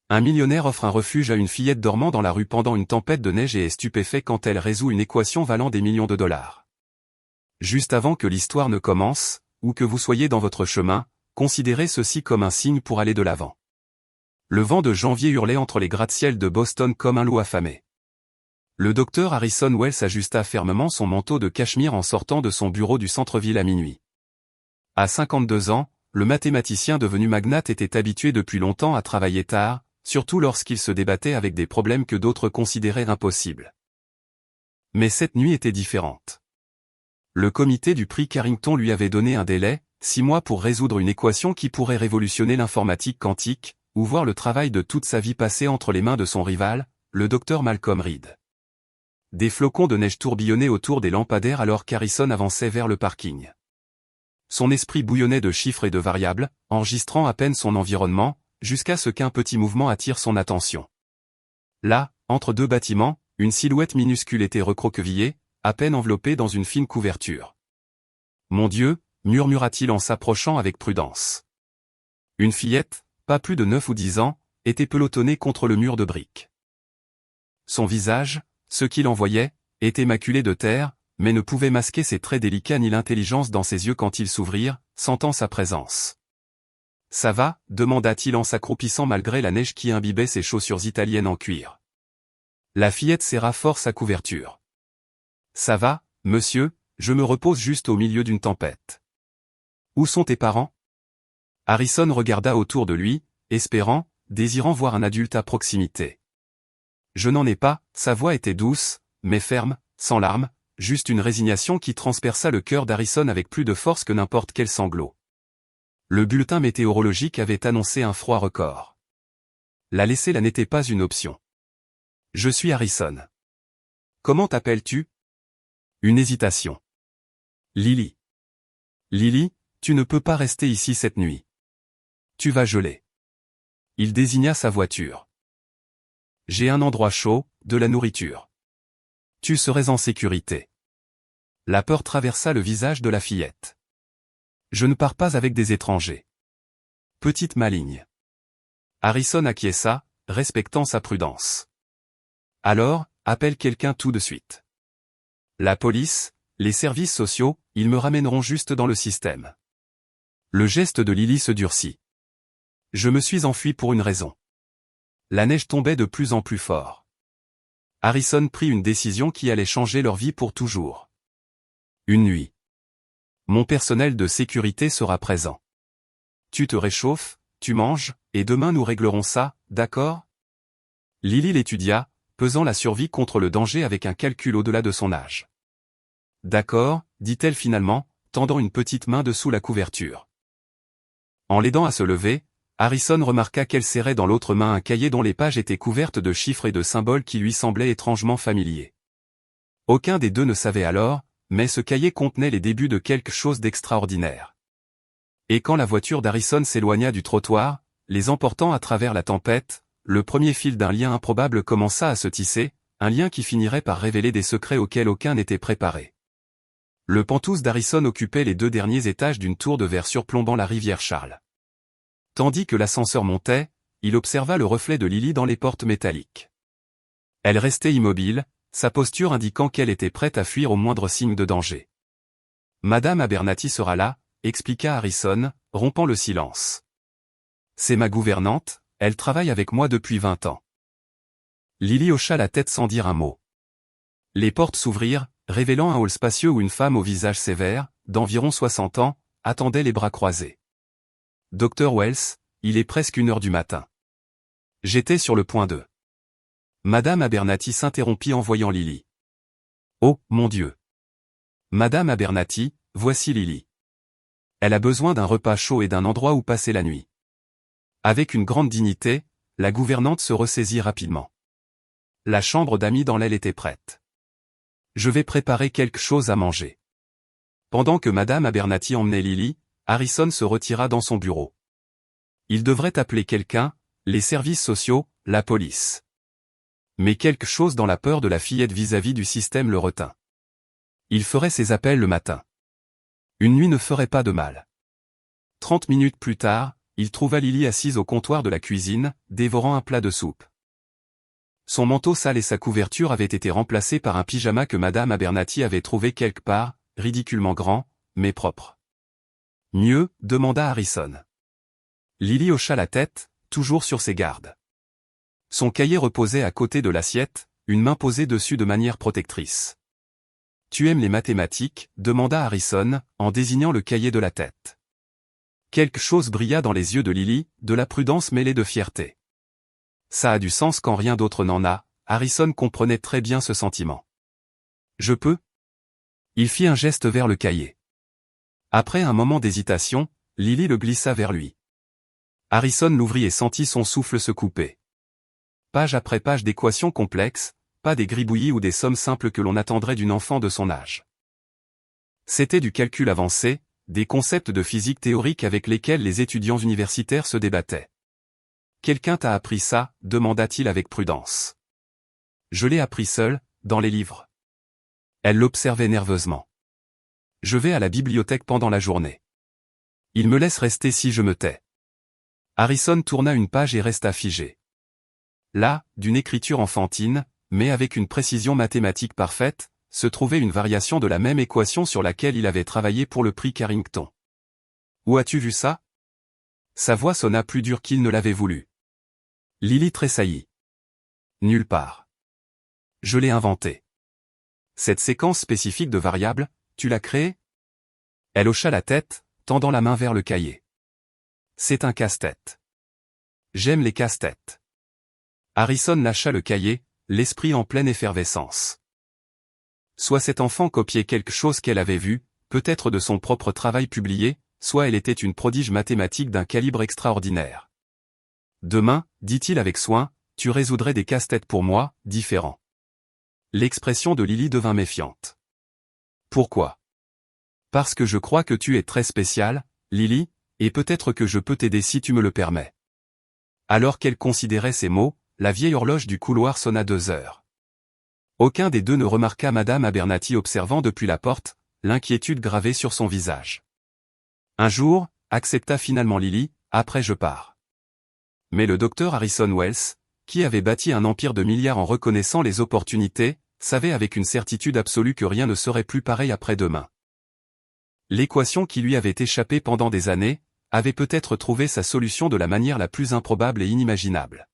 Un millionnaire offre un refuge à une fillette dormant dans la rue pendant une tempête de neige et est stupéfait quand elle résout une équation valant des millions de dollars. Juste avant que l'histoire ne commence, ou que vous soyez dans votre chemin, considérez ceci comme un signe pour aller de l'avant. Le vent de janvier hurlait entre les gratte-ciel de Boston comme un loup affamé. Le docteur Harrison Wells ajusta fermement son manteau de cachemire en sortant de son bureau du centre-ville à minuit. À 52 ans, le mathématicien devenu magnate était habitué depuis longtemps à travailler tard, surtout lorsqu'il se débattait avec des problèmes que d'autres considéraient impossibles. Mais cette nuit était différente. Le comité du prix Carrington lui avait donné un délai, 6 mois pour résoudre une équation qui pourrait révolutionner l'informatique quantique, ou voir le travail de toute sa vie passer entre les mains de son rival, le docteur Malcolm Reed. Des flocons de neige tourbillonnaient autour des lampadaires alors qu'Harrison avançait vers le parking. Son esprit bouillonnait de chiffres et de variables, enregistrant à peine son environnement, jusqu'à ce qu'un petit mouvement attire son attention. Là, entre deux bâtiments, une silhouette minuscule était recroquevillée, à peine enveloppée dans une fine couverture. « Mon Dieu !» murmura-t-il en s'approchant avec prudence. Une fillette, pas plus de 9 ou 10 ans, était pelotonnée contre le mur de briques. Son visage, ce qu'il en voyait, était maculé de terre, mais ne pouvait masquer ses traits délicats ni l'intelligence dans ses yeux quand ils s'ouvrirent, sentant sa présence. « Ça va ?» demanda-t-il en s'accroupissant malgré la neige qui imbibait ses chaussures italiennes en cuir. La fillette serra fort sa couverture. « Ça va, monsieur, je me repose juste au milieu d'une tempête. »« Où sont tes parents ?» Harrison regarda autour de lui, espérant, désirant voir un adulte à proximité. « Je n'en ai pas », sa voix était douce, mais ferme, sans larmes, juste une résignation qui transperça le cœur d'Harrison avec plus de force que n'importe quel sanglot. Le bulletin météorologique avait annoncé un froid record. La laisser là n'était pas une option. « Je suis Harrison. »« Comment t'appelles-tu » Une hésitation. « Lily. »« Lily, tu ne peux pas rester ici cette nuit. Tu vas geler. » Il désigna sa voiture. « J'ai un endroit chaud, de la nourriture. Tu serais en sécurité. » La peur traversa le visage de la fillette. « Je ne pars pas avec des étrangers. » Petite maligne. Harrison acquiesça, respectant sa prudence. « Alors, appelle quelqu'un tout de suite. La police, les services sociaux, ils me ramèneront juste dans le système. » Le geste de Lily se durcit. « Je me suis enfui pour une raison. » La neige tombait de plus en plus fort. Harrison prit une décision qui allait changer leur vie pour toujours. Une nuit. « Mon personnel de sécurité sera présent. Tu te réchauffes, tu manges, et demain nous réglerons ça, d'accord ?» Lily l'étudia, pesant la survie contre le danger avec un calcul au-delà de son âge. « D'accord, » dit-elle finalement, tendant une petite main dessous la couverture. En l'aidant à se lever, Harrison remarqua qu'elle serrait dans l'autre main un cahier dont les pages étaient couvertes de chiffres et de symboles qui lui semblaient étrangement familiers. Aucun des deux ne savait alors, mais ce cahier contenait les débuts de quelque chose d'extraordinaire. Et quand la voiture d'Harrison s'éloigna du trottoir, les emportant à travers la tempête, le premier fil d'un lien improbable commença à se tisser, un lien qui finirait par révéler des secrets auxquels aucun n'était préparé. Le Penthouse d'Harrison occupait les 2 derniers étages d'une tour de verre surplombant la rivière Charles. Tandis que l'ascenseur montait, il observa le reflet de Lily dans les portes métalliques. Elle restait immobile, sa posture indiquant qu'elle était prête à fuir au moindre signe de danger. « Madame Abernathy sera là », expliqua Harrison, rompant le silence. « C'est ma gouvernante, elle travaille avec moi depuis 20 ans. » Lily hocha la tête sans dire un mot. Les portes s'ouvrirent, révélant un hall spacieux où une femme au visage sévère, d'environ 60 ans, attendait les bras croisés. « Dr Wells, il est presque 1 heure du matin. » J'étais sur le point de... Madame Abernathy s'interrompit en voyant Lily. « Oh, mon Dieu ! Madame Abernathy, voici Lily. Elle a besoin d'un repas chaud et d'un endroit où passer la nuit. » Avec une grande dignité, la gouvernante se ressaisit rapidement. La chambre d'amis dans l'aile était prête. « Je vais préparer quelque chose à manger. » Pendant que Madame Abernathy emmenait Lily, Harrison se retira dans son bureau. Il devrait appeler quelqu'un, les services sociaux, la police. Mais quelque chose dans la peur de la fillette vis-à-vis du système le retint. Il ferait ses appels le matin. Une nuit ne ferait pas de mal. 30 minutes plus tard, il trouva Lily assise au comptoir de la cuisine, dévorant un plat de soupe. Son manteau sale et sa couverture avaient été remplacés par un pyjama que Madame Abernathy avait trouvé quelque part, ridiculement grand, mais propre. Mieux, demanda Harrison. Lily hocha la tête, toujours sur ses gardes. Son cahier reposait à côté de l'assiette, une main posée dessus de manière protectrice. « Tu aimes les mathématiques ?» demanda Harrison, en désignant le cahier de la tête. Quelque chose brilla dans les yeux de Lily, de la prudence mêlée de fierté. Ça a du sens quand rien d'autre n'en a, Harrison comprenait très bien ce sentiment. « Je peux ?» Il fit un geste vers le cahier. Après un moment d'hésitation, Lily le glissa vers lui. Harrison l'ouvrit et sentit son souffle se couper. Page après page d'équations complexes, pas des gribouillis ou des sommes simples que l'on attendrait d'une enfant de son âge. C'était du calcul avancé, des concepts de physique théorique avec lesquels les étudiants universitaires se débattaient. « Quelqu'un t'a appris ça ?» demanda-t-il avec prudence. « Je l'ai appris seul, dans les livres. » Elle l'observait nerveusement. « Je vais à la bibliothèque pendant la journée. Il me laisse rester si je me tais. » Harrison tourna une page et resta figé. Là, d'une écriture enfantine, mais avec une précision mathématique parfaite, se trouvait une variation de la même équation sur laquelle il avait travaillé pour le prix Carrington. « Où as-tu vu ça ?» Sa voix sonna plus dure qu'il ne l'avait voulu. Lily tressaillit. « Nulle part. Je l'ai inventé. » Cette séquence spécifique de variables, tu l'as créée ? Elle hocha la tête, tendant la main vers le cahier. C'est un casse-tête. J'aime les casse-têtes. Harrison lâcha le cahier, l'esprit en pleine effervescence. Soit cet enfant copiait quelque chose qu'elle avait vu, peut-être de son propre travail publié, soit elle était une prodige mathématique d'un calibre extraordinaire. Demain, dit-il avec soin, tu résoudrais des casse-têtes pour moi, différents. L'expression de Lily devint méfiante. Pourquoi ? Parce que je crois que tu es très spéciale, Lily, et peut-être que je peux t'aider si tu me le permets. Alors qu'elle considérait ces mots, la vieille horloge du couloir sonna 2 heures. Aucun des deux ne remarqua Madame Abernathy observant depuis la porte, l'inquiétude gravée sur son visage. Un jour, accepta finalement Lily, après je pars. Mais le docteur Harrison Wells, qui avait bâti un empire de milliards en reconnaissant les opportunités, savait avec une certitude absolue que rien ne serait plus pareil après-demain. L'équation qui lui avait échappé pendant des années, avait peut-être trouvé sa solution de la manière la plus improbable et inimaginable.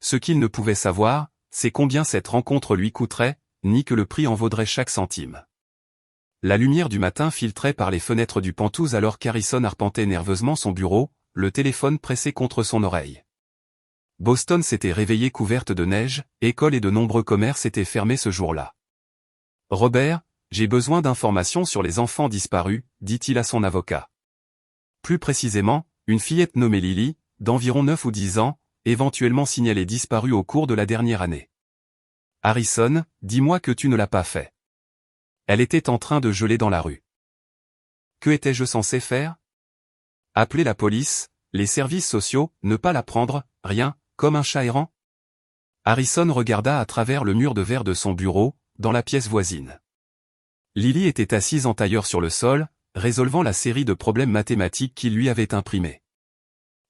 Ce qu'il ne pouvait savoir, c'est combien cette rencontre lui coûterait, ni que le prix en vaudrait chaque centime. La lumière du matin filtrait par les fenêtres du Pentouse alors qu'Harrison arpentait nerveusement son bureau, le téléphone pressé contre son oreille. Boston s'était réveillée couverte de neige, écoles et de nombreux commerces étaient fermés ce jour-là. « Robert, j'ai besoin d'informations sur les enfants disparus », dit-il à son avocat. Plus précisément, une fillette nommée Lily, d'environ 9 ou 10 ans, éventuellement signalée disparue au cours de la dernière année. « Harrison, dis-moi que tu ne l'as pas fait. » Elle était en train de geler dans la rue. Que étais-je censé faire ? Appeler la police, les services sociaux, ne pas la prendre, rien, comme un chat errant ? Harrison regarda à travers le mur de verre de son bureau, dans la pièce voisine. Lily était assise en tailleur sur le sol, résolvant la série de problèmes mathématiques qu'il lui avait imprimés.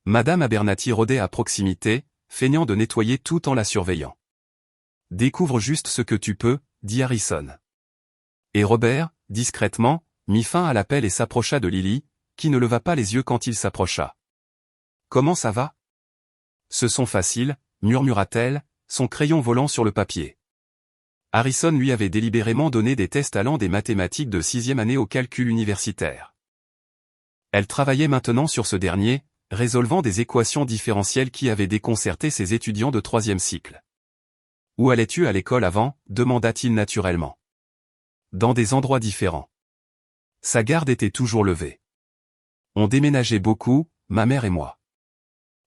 Madame Abernathy rôdait à proximité, feignant de nettoyer tout en la surveillant. « Découvre juste ce que tu peux, » dit Harrison. Et Robert, discrètement, mit fin à l'appel et s'approcha de Lily, qui ne leva pas les yeux quand il s'approcha. « Comment ça va ? » « Ce sont faciles, » murmura-t-elle, son crayon volant sur le papier. Harrison lui avait délibérément donné des tests allant des mathématiques de 6e année au calcul universitaire. Elle travaillait maintenant sur ce dernier, résolvant des équations différentielles qui avaient déconcerté ses étudiants de 3e cycle. « Où allais-tu à l'école avant ?» demanda-t-il naturellement. « Dans des endroits différents. » Sa garde était toujours levée. « On déménageait beaucoup, ma mère et moi. »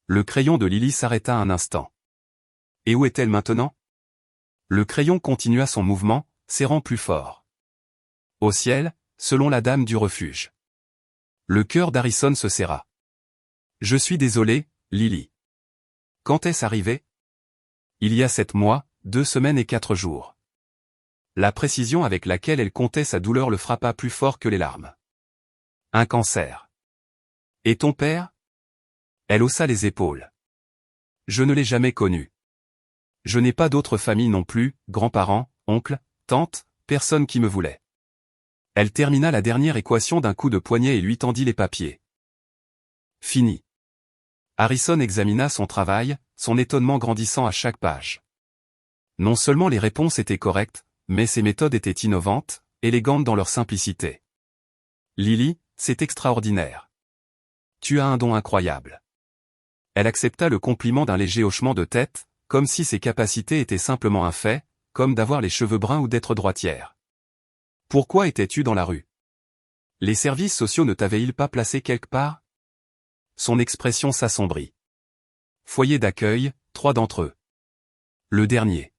Le crayon de Lily s'arrêta un instant. « Et où est-elle maintenant ?» Le crayon continua son mouvement, serrant plus fort. « Au ciel, selon la dame du refuge. » Le cœur d'Harrison se serra. « Je suis désolé, Lily. » Quand est-ce arrivé ? Il y a 7 mois, 2 semaines et 4 jours. La précision avec laquelle elle comptait sa douleur le frappa plus fort que les larmes. Un cancer. Et ton père ? Elle haussa les épaules. Je ne l'ai jamais connue. Je n'ai pas d'autre famille non plus, grands-parents, oncles, tantes, personne qui me voulait. Elle termina la dernière équation d'un coup de poignet et lui tendit les papiers. Fini. Harrison examina son travail, son étonnement grandissant à chaque page. Non seulement les réponses étaient correctes, mais ses méthodes étaient innovantes, élégantes dans leur simplicité. Lily, c'est extraordinaire. Tu as un don incroyable. Elle accepta le compliment d'un léger hochement de tête, comme si ses capacités étaient simplement un fait, comme d'avoir les cheveux bruns ou d'être droitière. Pourquoi étais-tu dans la rue? Les services sociaux ne t'avaient-ils pas placé quelque part? Son expression s'assombrit. Foyer d'accueil, 3 d'entre eux. Le dernier.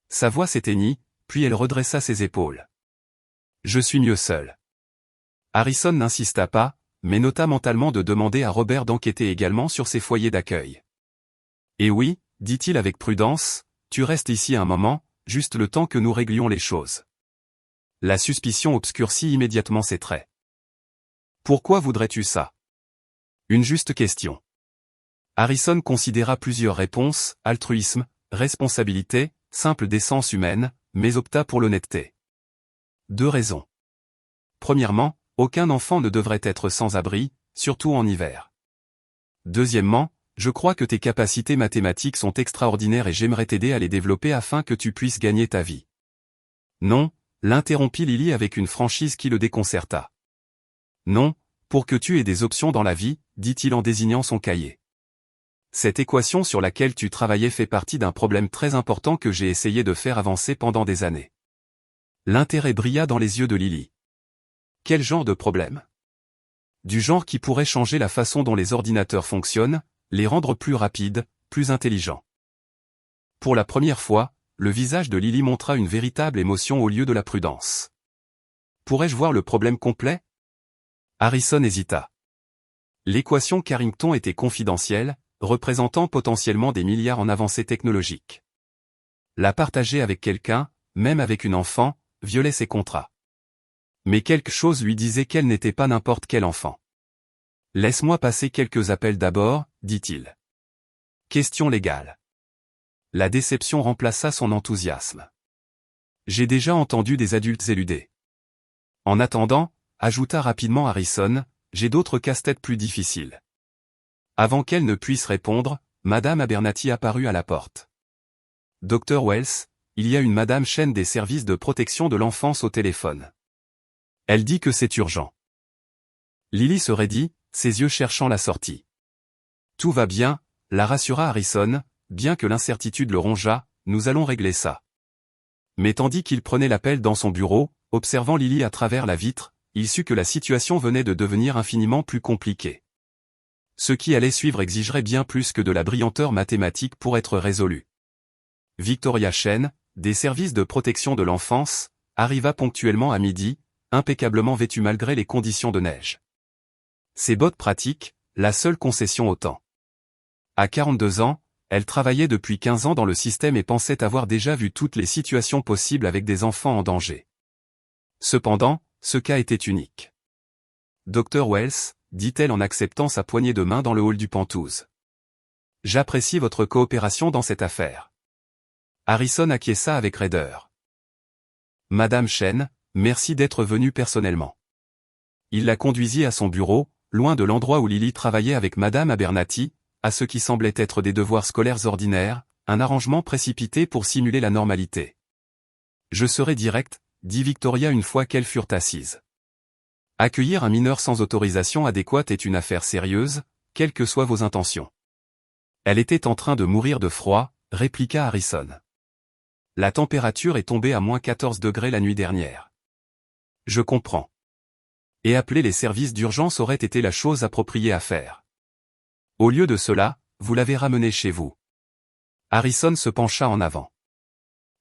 Sa voix s'éteignit, puis elle redressa ses épaules. Je suis mieux seul. Harrison n'insista pas, mais nota mentalement de demander à Robert d'enquêter également sur ces foyers d'accueil. Et oui, dit-il avec prudence, tu restes ici un moment, juste le temps que nous réglions les choses. La suspicion obscurcit immédiatement ses traits. Pourquoi voudrais-tu ça? Une juste question. Harrison considéra plusieurs réponses, altruisme, responsabilité, simple décence humaine, mais opta pour l'honnêteté. 2 raisons. Premièrement, aucun enfant ne devrait être sans abri, surtout en hiver. Deuxièmement, je crois que tes capacités mathématiques sont extraordinaires et j'aimerais t'aider à les développer afin que tu puisses gagner ta vie. Non, l'interrompit Lily avec une franchise qui le déconcerta. Non, pour que tu aies des options dans la vie, dit-il en désignant son cahier. Cette équation sur laquelle tu travaillais fait partie d'un problème très important que j'ai essayé de faire avancer pendant des années. L'intérêt brilla dans les yeux de Lily. Quel genre de problème? Du genre qui pourrait changer la façon dont les ordinateurs fonctionnent, les rendre plus rapides, plus intelligents. Pour la première fois, le visage de Lily montra une véritable émotion au lieu de la prudence. Pourrais-je voir le problème complet? Harrison hésita. L'équation Carrington était confidentielle, représentant potentiellement des milliards en avancées technologiques. La partager avec quelqu'un, même avec une enfant, violait ses contrats. Mais quelque chose lui disait qu'elle n'était pas n'importe quel enfant. Laisse-moi passer quelques appels d'abord, dit-il. Question légale. La déception remplaça son enthousiasme. J'ai déjà entendu des adultes éludés. En attendant, ajouta rapidement Harrison, j'ai d'autres casse-têtes plus difficiles. Avant qu'elle ne puisse répondre, Madame Abernathy apparut à la porte. Dr Wells, il y a une Madame Chen des services de protection de l'enfance au téléphone. Elle dit que c'est urgent. Lily se raidit, ses yeux cherchant la sortie. Tout va bien, la rassura Harrison, bien que l'incertitude le rongeât, nous allons régler ça. Mais tandis qu'il prenait l'appel dans son bureau, observant Lily à travers la vitre, il sut que la situation venait de devenir infiniment plus compliquée. Ce qui allait suivre exigerait bien plus que de la brillanteur mathématique pour être résolu. Victoria Chen, des services de protection de l'enfance, arriva ponctuellement à midi, impeccablement vêtue malgré les conditions de neige. Ses bottes pratiques, la seule concession au temps. À 42 ans, elle travaillait depuis 15 ans dans le système et pensait avoir déjà vu toutes les situations possibles avec des enfants en danger. Cependant, ce cas était unique. Dr Wells, dit-elle en acceptant sa poignée de main dans le hall du Penthouse. J'apprécie votre coopération dans cette affaire. Harrison acquiesça avec raideur. Madame Chen, merci d'être venue personnellement. Il la conduisit à son bureau, loin de l'endroit où Lily travaillait avec Madame Abernathy, à ce qui semblait être des devoirs scolaires ordinaires, un arrangement précipité pour simuler la normalité. Je serai direct, dit Victoria une fois qu'elles furent assises. Accueillir un mineur sans autorisation adéquate est une affaire sérieuse, quelles que soient vos intentions. Elle était en train de mourir de froid, répliqua Harrison. La température est tombée à -14 degrés la nuit dernière. Je comprends. Et appeler les services d'urgence aurait été la chose appropriée à faire. Au lieu de cela, vous l'avez ramenée chez vous. Harrison se pencha en avant.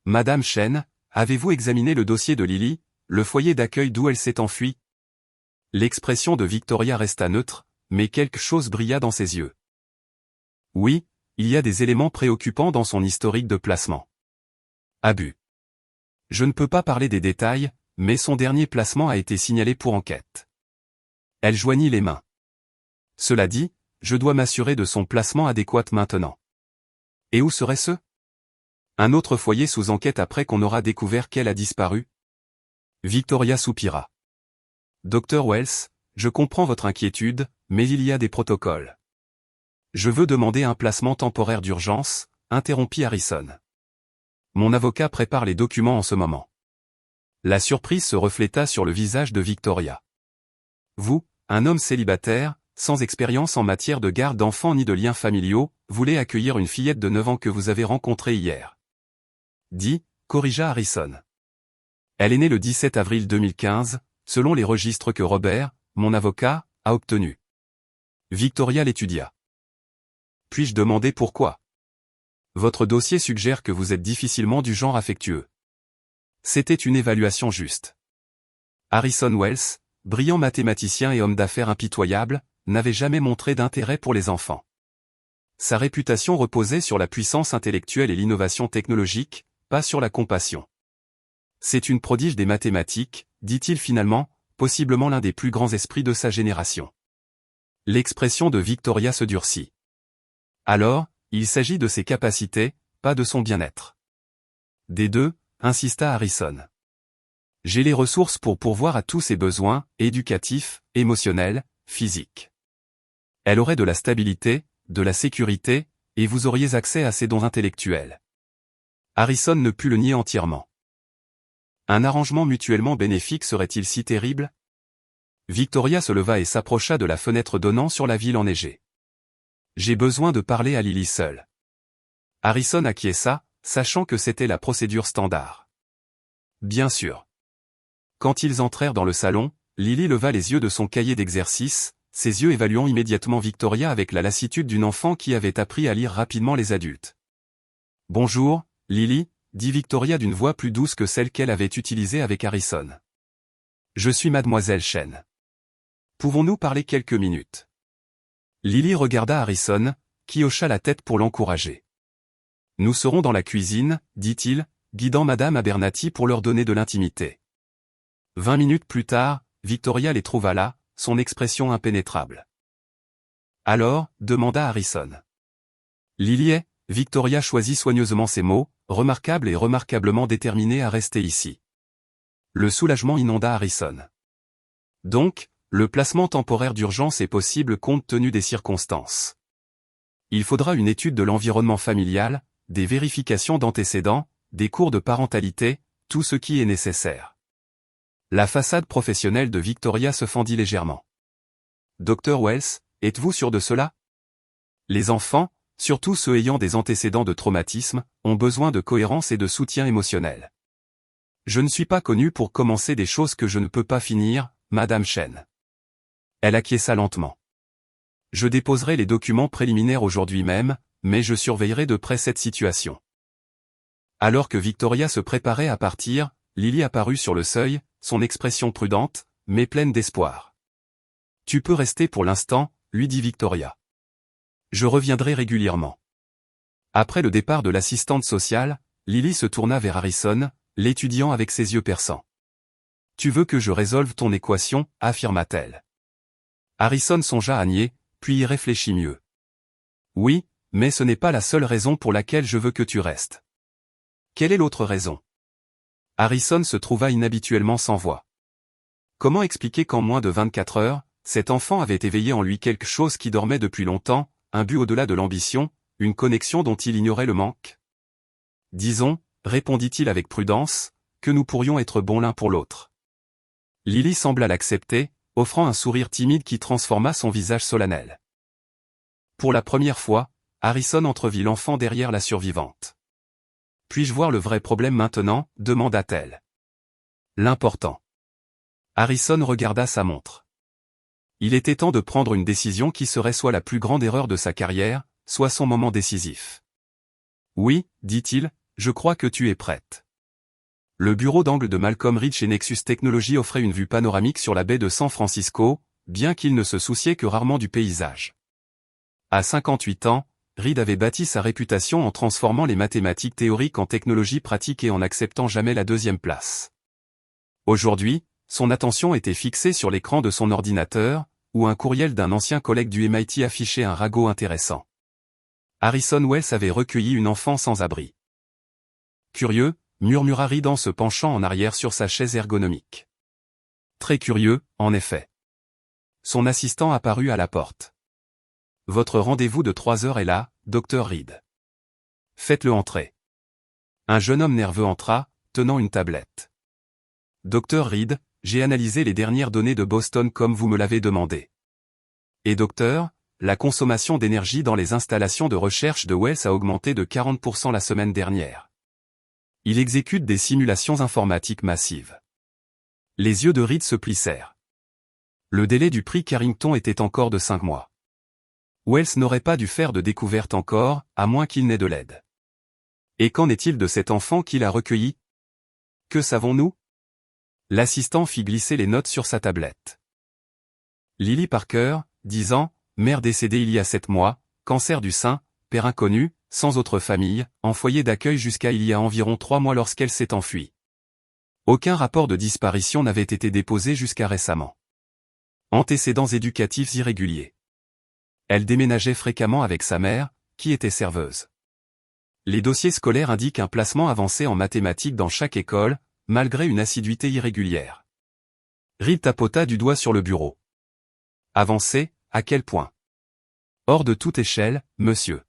Madame Chen, avez-vous examiné le dossier de Lily, le foyer d'accueil d'où elle s'est enfuie? L'expression de Victoria resta neutre, mais quelque chose brilla dans ses yeux. Oui, il y a des éléments préoccupants dans son historique de placement. Abus. Je ne peux pas parler des détails, mais son dernier placement a été signalé pour enquête. Elle joignit les mains. Cela dit, je dois m'assurer de son placement adéquat maintenant. Et où serait-ce? Un autre foyer sous enquête après qu'on aura découvert qu'elle a disparu? Victoria soupira. Dr. Wells, je comprends votre inquiétude, mais il y a des protocoles. Je veux demander un placement temporaire d'urgence, interrompit Harrison. Mon avocat prépare les documents en ce moment. La surprise se refléta sur le visage de Victoria. Vous, un homme célibataire, sans expérience en matière de garde d'enfants ni de liens familiaux, voulez accueillir une fillette de 9 ans que vous avez rencontrée hier. Corrigea Harrison. Elle est née le 17 avril 2015, selon les registres que Robert, mon avocat, a obtenus. Victoria l'étudia. Puis-je demander pourquoi? Votre dossier suggère que vous êtes difficilement du genre affectueux. C'était une évaluation juste. Harrison Wells, brillant mathématicien et homme d'affaires impitoyable, n'avait jamais montré d'intérêt pour les enfants. Sa réputation reposait sur la puissance intellectuelle et l'innovation technologique, pas sur la compassion. C'est une prodige des mathématiques, dit-il finalement, possiblement l'un des plus grands esprits de sa génération. L'expression de Victoria se durcit. Alors, il s'agit de ses capacités, pas de son bien-être. Des deux, insista Harrison. J'ai les ressources pour pourvoir à tous ses besoins, éducatifs, émotionnels, physiques. Elle aurait de la stabilité, de la sécurité, et vous auriez accès à ses dons intellectuels. Harrison ne put le nier entièrement. Un arrangement mutuellement bénéfique serait-il si terrible? Victoria se leva et s'approcha de la fenêtre donnant sur la ville enneigée. J'ai besoin de parler à Lily seule. Harrison acquiesça, sachant que c'était la procédure standard. Bien sûr. Quand ils entrèrent dans le salon, Lily leva les yeux de son cahier d'exercice, ses yeux évaluant immédiatement Victoria avec la lassitude d'une enfant qui avait appris à lire rapidement les adultes. Bonjour, Lily, dit Victoria d'une voix plus douce que celle qu'elle avait utilisée avec Harrison. Je suis mademoiselle Chen. Pouvons-nous parler quelques minutes? Lily regarda Harrison, qui hocha la tête pour l'encourager. Nous serons dans la cuisine, dit-il, guidant madame Abernathy pour leur donner de l'intimité. 20 minutes plus tard, Victoria les trouva là, son expression impénétrable. Alors, demanda Harrison. Lily est, Victoria choisit soigneusement ses mots, remarquable et remarquablement déterminée à rester ici. Le soulagement inonda Harrison. Donc, le placement temporaire d'urgence est possible compte tenu des circonstances. Il faudra une étude de l'environnement familial, des vérifications d'antécédents, des cours de parentalité, tout ce qui est nécessaire. La façade professionnelle de Victoria se fendit légèrement. Dr. Wells, êtes-vous sûr de cela? Les enfants, surtout ceux ayant des antécédents de traumatisme, ont besoin de cohérence et de soutien émotionnel. Je ne suis pas connu pour commencer des choses que je ne peux pas finir, Madame Chen. Elle acquiesça lentement. Je déposerai les documents préliminaires aujourd'hui même, mais je surveillerai de près cette situation. Alors que Victoria se préparait à partir, Lily apparut sur le seuil, son expression prudente, mais pleine d'espoir. Tu peux rester pour l'instant, lui dit Victoria. Je reviendrai régulièrement. Après le départ de l'assistante sociale, Lily se tourna vers Harrison, l'étudiant avec ses yeux perçants. Tu veux que je résolve ton équation, affirma-t-elle. Harrison songea à nier, puis y réfléchit mieux. Oui, mais ce n'est pas la seule raison pour laquelle je veux que tu restes. Quelle est l'autre raison? Harrison se trouva inhabituellement sans voix. Comment expliquer qu'en moins de 24 heures, cet enfant avait éveillé en lui quelque chose qui dormait depuis longtemps, un but au-delà de l'ambition, une connexion dont il ignorait le manque? Disons, répondit-il avec prudence, que nous pourrions être bons l'un pour l'autre. Lily sembla l'accepter, offrant un sourire timide qui transforma son visage solennel. Pour la première fois, Harrison entrevit l'enfant derrière la survivante. Puis-je voir le vrai problème maintenant, demanda-t-elle. L'important. Harrison regarda sa montre. Il était temps de prendre une décision qui serait soit la plus grande erreur de sa carrière, soit son moment décisif. Oui, dit-il, je crois que tu es prête. Le bureau d'angle de Malcolm Rich et Nexus Technology offrait une vue panoramique sur la baie de San Francisco, bien qu'il ne se souciait que rarement du paysage. À 58 ans, Reed avait bâti sa réputation en transformant les mathématiques théoriques en technologie pratique et en n'acceptant jamais la deuxième place. Aujourd'hui, son attention était fixée sur l'écran de son ordinateur, où un courriel d'un ancien collègue du MIT affichait un ragot intéressant. Harrison Wells avait recueilli une enfant sans abri. Curieux, murmura Reed en se penchant en arrière sur sa chaise ergonomique. Très curieux, en effet. Son assistant apparut à la porte. Votre rendez-vous de 3 heures est là, Dr. Reed. Faites-le entrer. Un jeune homme nerveux entra, tenant une tablette. Dr. Reed, j'ai analysé les dernières données de Boston comme vous me l'avez demandé. Et docteur, la consommation d'énergie dans les installations de recherche de Wells a augmenté de 40% la semaine dernière. Il exécute des simulations informatiques massives. Les yeux de Reed se plissèrent. Le délai du prix Carrington était encore de 5 mois. Wells n'aurait pas dû faire de découverte encore, à moins qu'il n'ait de l'aide. Et qu'en est-il de cet enfant qu'il a recueilli? Que savons-nous? L'assistant fit glisser les notes sur sa tablette. Lily Parker, 10 ans, mère décédée il y a 7 mois, cancer du sein, père inconnu, sans autre famille, en foyer d'accueil jusqu'à il y a environ 3 mois lorsqu'elle s'est enfuie. Aucun rapport de disparition n'avait été déposé jusqu'à récemment. Antécédents éducatifs irréguliers. Elle déménageait fréquemment avec sa mère, qui était serveuse. Les dossiers scolaires indiquent un placement avancé en mathématiques dans chaque école, malgré une assiduité irrégulière. Reed tapota du doigt sur le bureau. Avancé, à quel point? Hors de toute échelle, monsieur.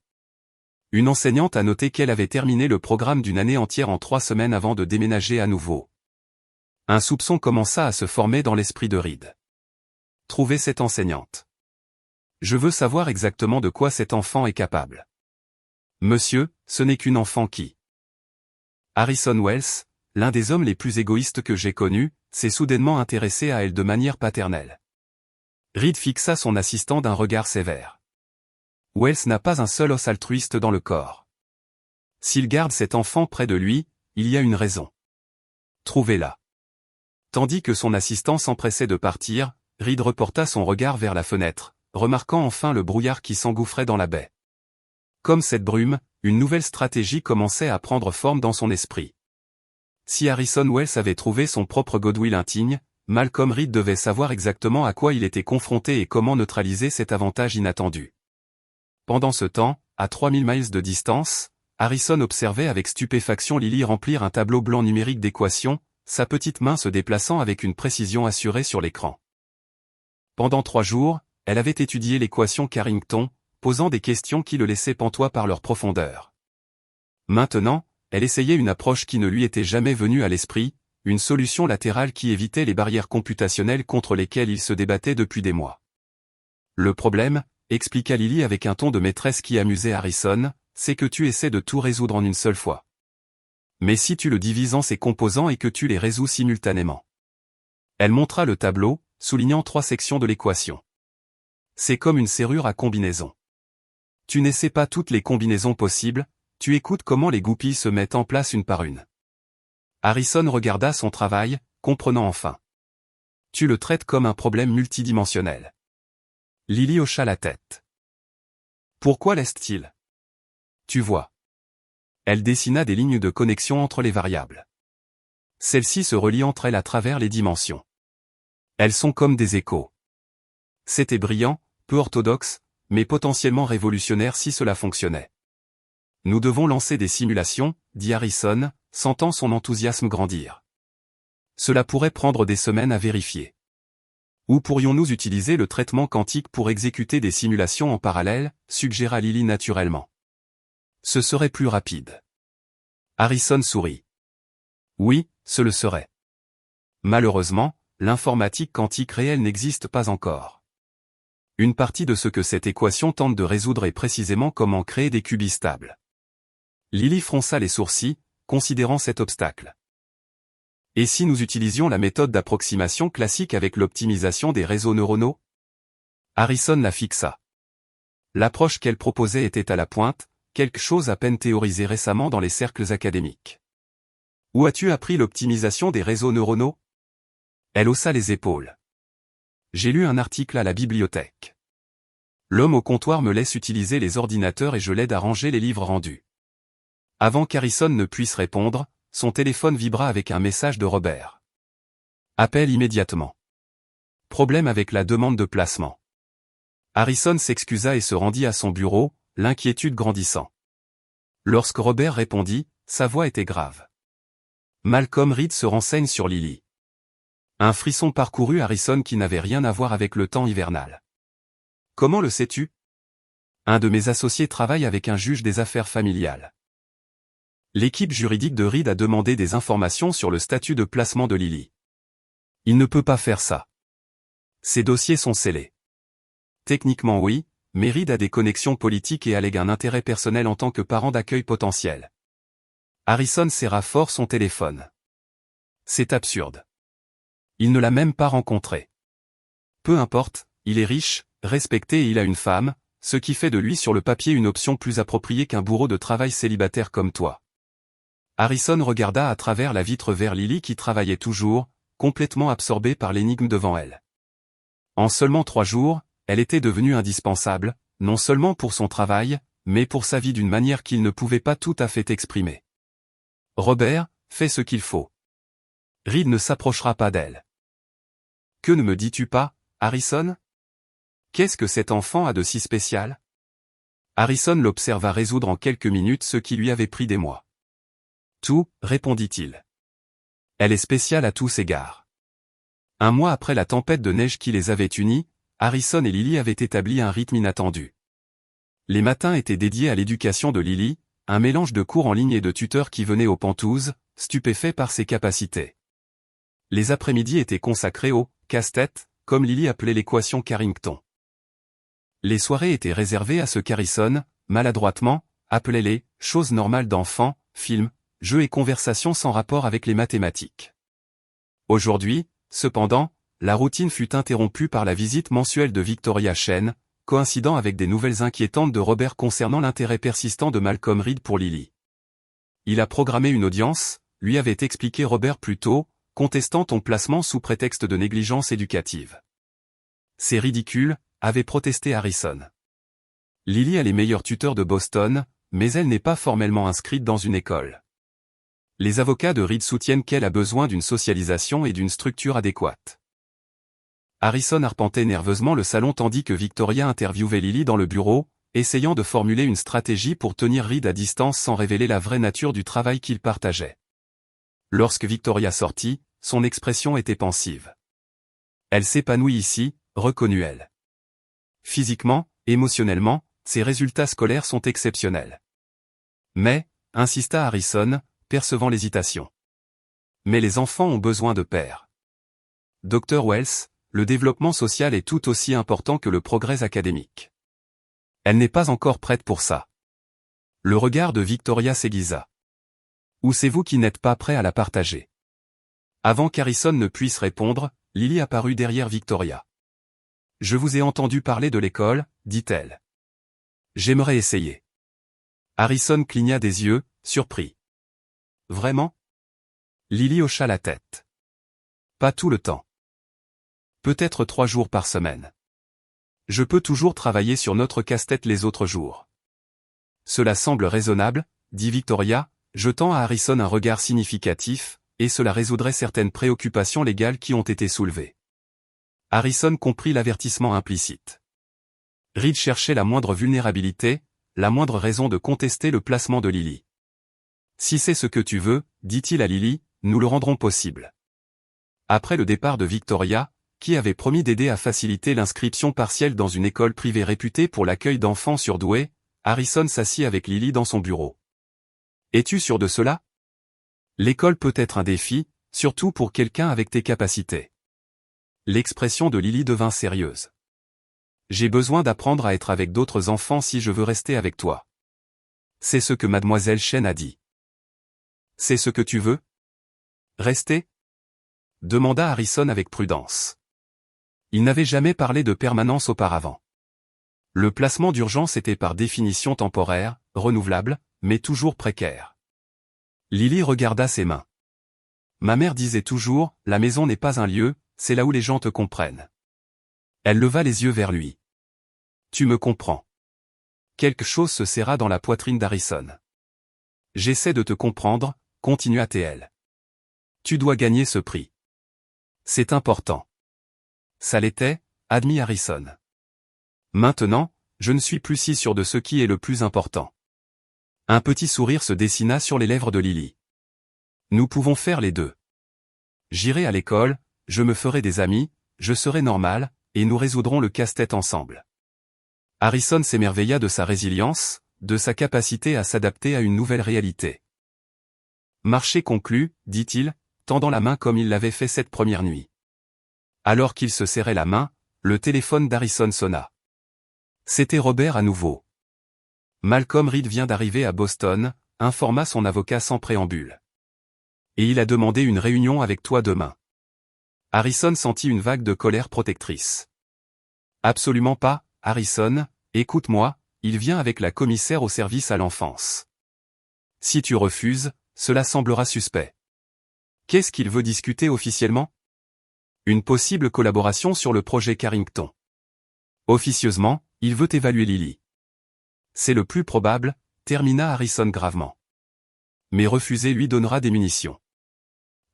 Une enseignante a noté qu'elle avait terminé le programme d'une année entière en 3 semaines avant de déménager à nouveau. Un soupçon commença à se former dans l'esprit de Reed. Trouvez cette enseignante. Je veux savoir exactement de quoi cet enfant est capable. Monsieur, ce n'est qu'une enfant qui... Harrison Wells, l'un des hommes les plus égoïstes que j'ai connus, s'est soudainement intéressé à elle de manière paternelle. Reed fixa son assistant d'un regard sévère. Wells n'a pas un seul os altruiste dans le corps. S'il garde cet enfant près de lui, il y a une raison. Trouvez-la. Tandis que son assistant s'empressait de partir, Reed reporta son regard vers la fenêtre, remarquant enfin le brouillard qui s'engouffrait dans la baie. Comme cette brume, une nouvelle stratégie commençait à prendre forme dans son esprit. Si Harrison Wells avait trouvé son propre Godwill intigne, Malcolm Reed devait savoir exactement à quoi il était confronté et comment neutraliser cet avantage inattendu. Pendant ce temps, à 3000 miles de distance, Harrison observait avec stupéfaction Lily remplir un tableau blanc numérique d'équations, sa petite main se déplaçant avec une précision assurée sur l'écran. Pendant 3 jours, elle avait étudié l'équation Carrington, posant des questions qui le laissaient pantois par leur profondeur. Maintenant, elle essayait une approche qui ne lui était jamais venue à l'esprit, une solution latérale qui évitait les barrières computationnelles contre lesquelles il se débattait depuis des mois. Le problème, expliqua Lily avec un ton de maîtresse qui amusait Harrison, c'est que tu essaies de tout résoudre en une seule fois. Mais si tu le divises en ses composants et que tu les résous simultanément. Elle montra le tableau, soulignant 3 sections de l'équation. C'est comme une serrure à combinaison. Tu n'essaies pas toutes les combinaisons possibles, tu écoutes comment les goupilles se mettent en place une par une. Harrison regarda son travail, comprenant enfin. Tu le traites comme un problème multidimensionnel. Lily hocha la tête. Pourquoi laisse-t-il? Tu vois. Elle dessina des lignes de connexion entre les variables. Celles-ci se relient entre elles à travers les dimensions. Elles sont comme des échos. C'était brillant, peu orthodoxe, mais potentiellement révolutionnaire si cela fonctionnait. Nous devons lancer des simulations, dit Harrison, sentant son enthousiasme grandir. Cela pourrait prendre des semaines à vérifier. Ou pourrions-nous utiliser le traitement quantique pour exécuter des simulations en parallèle, suggéra Lily naturellement. Ce serait plus rapide. Harrison sourit. Oui, ce le serait. Malheureusement, l'informatique quantique réelle n'existe pas encore. Une partie de ce que cette équation tente de résoudre est précisément comment créer des qubits stables. Lily fronça les sourcils, considérant cet obstacle. Et si nous utilisions la méthode d'approximation classique avec l'optimisation des réseaux neuronaux? Harrison la fixa. L'approche qu'elle proposait était à la pointe, quelque chose à peine théorisé récemment dans les cercles académiques. Où as-tu appris l'optimisation des réseaux neuronaux? Elle haussa les épaules. J'ai lu un article à la bibliothèque. L'homme au comptoir me laisse utiliser les ordinateurs et je l'aide à ranger les livres rendus. Avant qu'Harrison ne puisse répondre, son téléphone vibra avec un message de Robert. Appelle immédiatement. Problème avec la demande de placement. Harrison s'excusa et se rendit à son bureau, l'inquiétude grandissant. Lorsque Robert répondit, sa voix était grave. Malcolm Reed se renseigne sur Lily. Un frisson parcourut Harrison qui n'avait rien à voir avec le temps hivernal. Comment le sais-tu? Un de mes associés travaille avec un juge des affaires familiales. L'équipe juridique de Reed a demandé des informations sur le statut de placement de Lily. Il ne peut pas faire ça. Ces dossiers sont scellés. Techniquement oui, mais Reed a des connexions politiques et allègue un intérêt personnel en tant que parent d'accueil potentiel. Harrison serra fort son téléphone. C'est absurde. Il ne l'a même pas rencontré. Peu importe, il est riche, respecté et il a une femme, ce qui fait de lui sur le papier une option plus appropriée qu'un bourreau de travail célibataire comme toi. Harrison regarda à travers la vitre vers Lily qui travaillait toujours, complètement absorbée par l'énigme devant elle. En seulement 3 jours, elle était devenue indispensable, non seulement pour son travail, mais pour sa vie d'une manière qu'il ne pouvait pas tout à fait exprimer. Robert, fais ce qu'il faut. Reed ne s'approchera pas d'elle. Que ne me dis-tu pas, Harrison? Qu'est-ce que cet enfant a de si spécial? Harrison l'observa résoudre en quelques minutes ce qui lui avait pris des mois. Tout, répondit-il. Elle est spéciale à tous égards. Un mois après la tempête de neige qui les avait unis, Harrison et Lily avaient établi un rythme inattendu. Les matins étaient dédiés à l'éducation de Lily, un mélange de cours en ligne et de tuteurs qui venaient aux pentouses, stupéfaits par ses capacités. Les après-midi étaient consacrés au « casse-tête », comme Lily appelait l'équation Carrington. Les soirées étaient réservées à ce qu'Harrison, maladroitement, appelait les « choses normales d'enfants », films, jeux et conversations sans rapport avec les mathématiques. Aujourd'hui, cependant, la routine fut interrompue par la visite mensuelle de Victoria Chen, coïncidant avec des nouvelles inquiétantes de Robert concernant l'intérêt persistant de Malcolm Reed pour Lily. Il a programmé une audience, lui avait expliqué Robert plus tôt, contestant ton placement sous prétexte de négligence éducative. C'est ridicule, avait protesté Harrison. Lily a les meilleurs tuteurs de Boston, mais elle n'est pas formellement inscrite dans une école. Les avocats de Reed soutiennent qu'elle a besoin d'une socialisation et d'une structure adéquate. Harrison arpentait nerveusement le salon tandis que Victoria interviewait Lily dans le bureau, essayant de formuler une stratégie pour tenir Reed à distance sans révéler la vraie nature du travail qu'ils partageaient. Lorsque Victoria sortit, son expression était pensive. Elle s'épanouit ici, reconnut-elle. Physiquement, émotionnellement, ses résultats scolaires sont exceptionnels. Mais, insista Harrison, percevant l'hésitation. Mais les enfants ont besoin de pères. Dr. Wells, le développement social est tout aussi important que le progrès académique. Elle n'est pas encore prête pour ça. Le regard de Victoria s'aiguisa. Ou c'est vous qui n'êtes pas prêt à la partager? Avant qu'Harrison ne puisse répondre, Lily apparut derrière Victoria. Je vous ai entendu parler de l'école, dit-elle. J'aimerais essayer. Harrison cligna des yeux, surpris. Vraiment? Lily hocha la tête. Pas tout le temps. Peut-être 3 jours par semaine. Je peux toujours travailler sur notre casse-tête les autres jours. Cela semble raisonnable, dit Victoria, jetant à Harrison un regard significatif, et cela résoudrait certaines préoccupations légales qui ont été soulevées. Harrison comprit l'avertissement implicite. Reed cherchait la moindre vulnérabilité, la moindre raison de contester le placement de Lily. Si c'est ce que tu veux, dit-il à Lily, nous le rendrons possible. Après le départ de Victoria, qui avait promis d'aider à faciliter l'inscription partielle dans une école privée réputée pour l'accueil d'enfants surdoués, Harrison s'assit avec Lily dans son bureau. Es-tu sûr de cela? L'école peut être un défi, surtout pour quelqu'un avec tes capacités. L'expression de Lily devint sérieuse. J'ai besoin d'apprendre à être avec d'autres enfants si je veux rester avec toi. C'est ce que mademoiselle Chen a dit. C'est ce que tu veux? Rester? Demanda Harrison avec prudence. Il n'avait jamais parlé de permanence auparavant. Le placement d'urgence était par définition temporaire, renouvelable, mais toujours précaire. Lily regarda ses mains. Ma mère disait toujours, la maison n'est pas un lieu, c'est là où les gens te comprennent. Elle leva les yeux vers lui. Tu me comprends. Quelque chose se serra dans la poitrine d'Harrison. J'essaie de te comprendre, continua-t-elle. Tu dois gagner ce prix. C'est important. Ça l'était, admit Harrison. Maintenant, je ne suis plus si sûr de ce qui est le plus important. Un petit sourire se dessina sur les lèvres de Lily. Nous pouvons faire les deux. J'irai à l'école, je me ferai des amis, je serai normal, et nous résoudrons le casse-tête ensemble. Harrison s'émerveilla de sa résilience, de sa capacité à s'adapter à une nouvelle réalité. Marché conclu, dit-il, tendant la main comme il l'avait fait cette première nuit. Alors qu'il se serrait la main, le téléphone d'Harrison sonna. C'était Robert à nouveau. Malcolm Reed vient d'arriver à Boston, informa son avocat sans préambule. Et il a demandé une réunion avec toi demain. Harrison sentit une vague de colère protectrice. Absolument pas, Harrison, écoute-moi, il vient avec la commissaire au service à l'enfance. Si tu refuses, cela semblera suspect. Qu'est-ce qu'il veut discuter officiellement? Une possible collaboration sur le projet Carrington. Officieusement, il veut évaluer Lily. C'est le plus probable, termina Harrison gravement. Mais refuser lui donnera des munitions.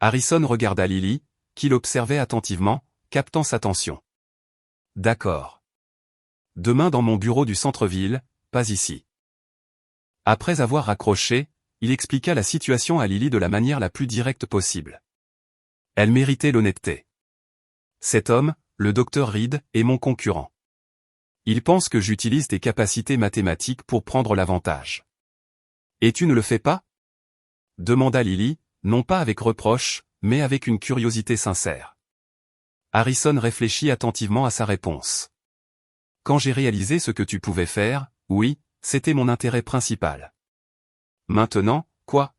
Harrison regarda Lily, qui l'observait attentivement, captant sa tension. D'accord. Demain dans mon bureau du centre-ville, pas ici. Après avoir raccroché, il expliqua la situation à Lily de la manière la plus directe possible. Elle méritait l'honnêteté. Cet homme, le docteur Reed, est mon concurrent. Il pense que j'utilise tes capacités mathématiques pour prendre l'avantage. Et tu ne le fais pas? Demanda Lily, non pas avec reproche, mais avec une curiosité sincère. Harrison réfléchit attentivement à sa réponse. Quand j'ai réalisé ce que tu pouvais faire, oui, c'était mon intérêt principal. Maintenant, quoi?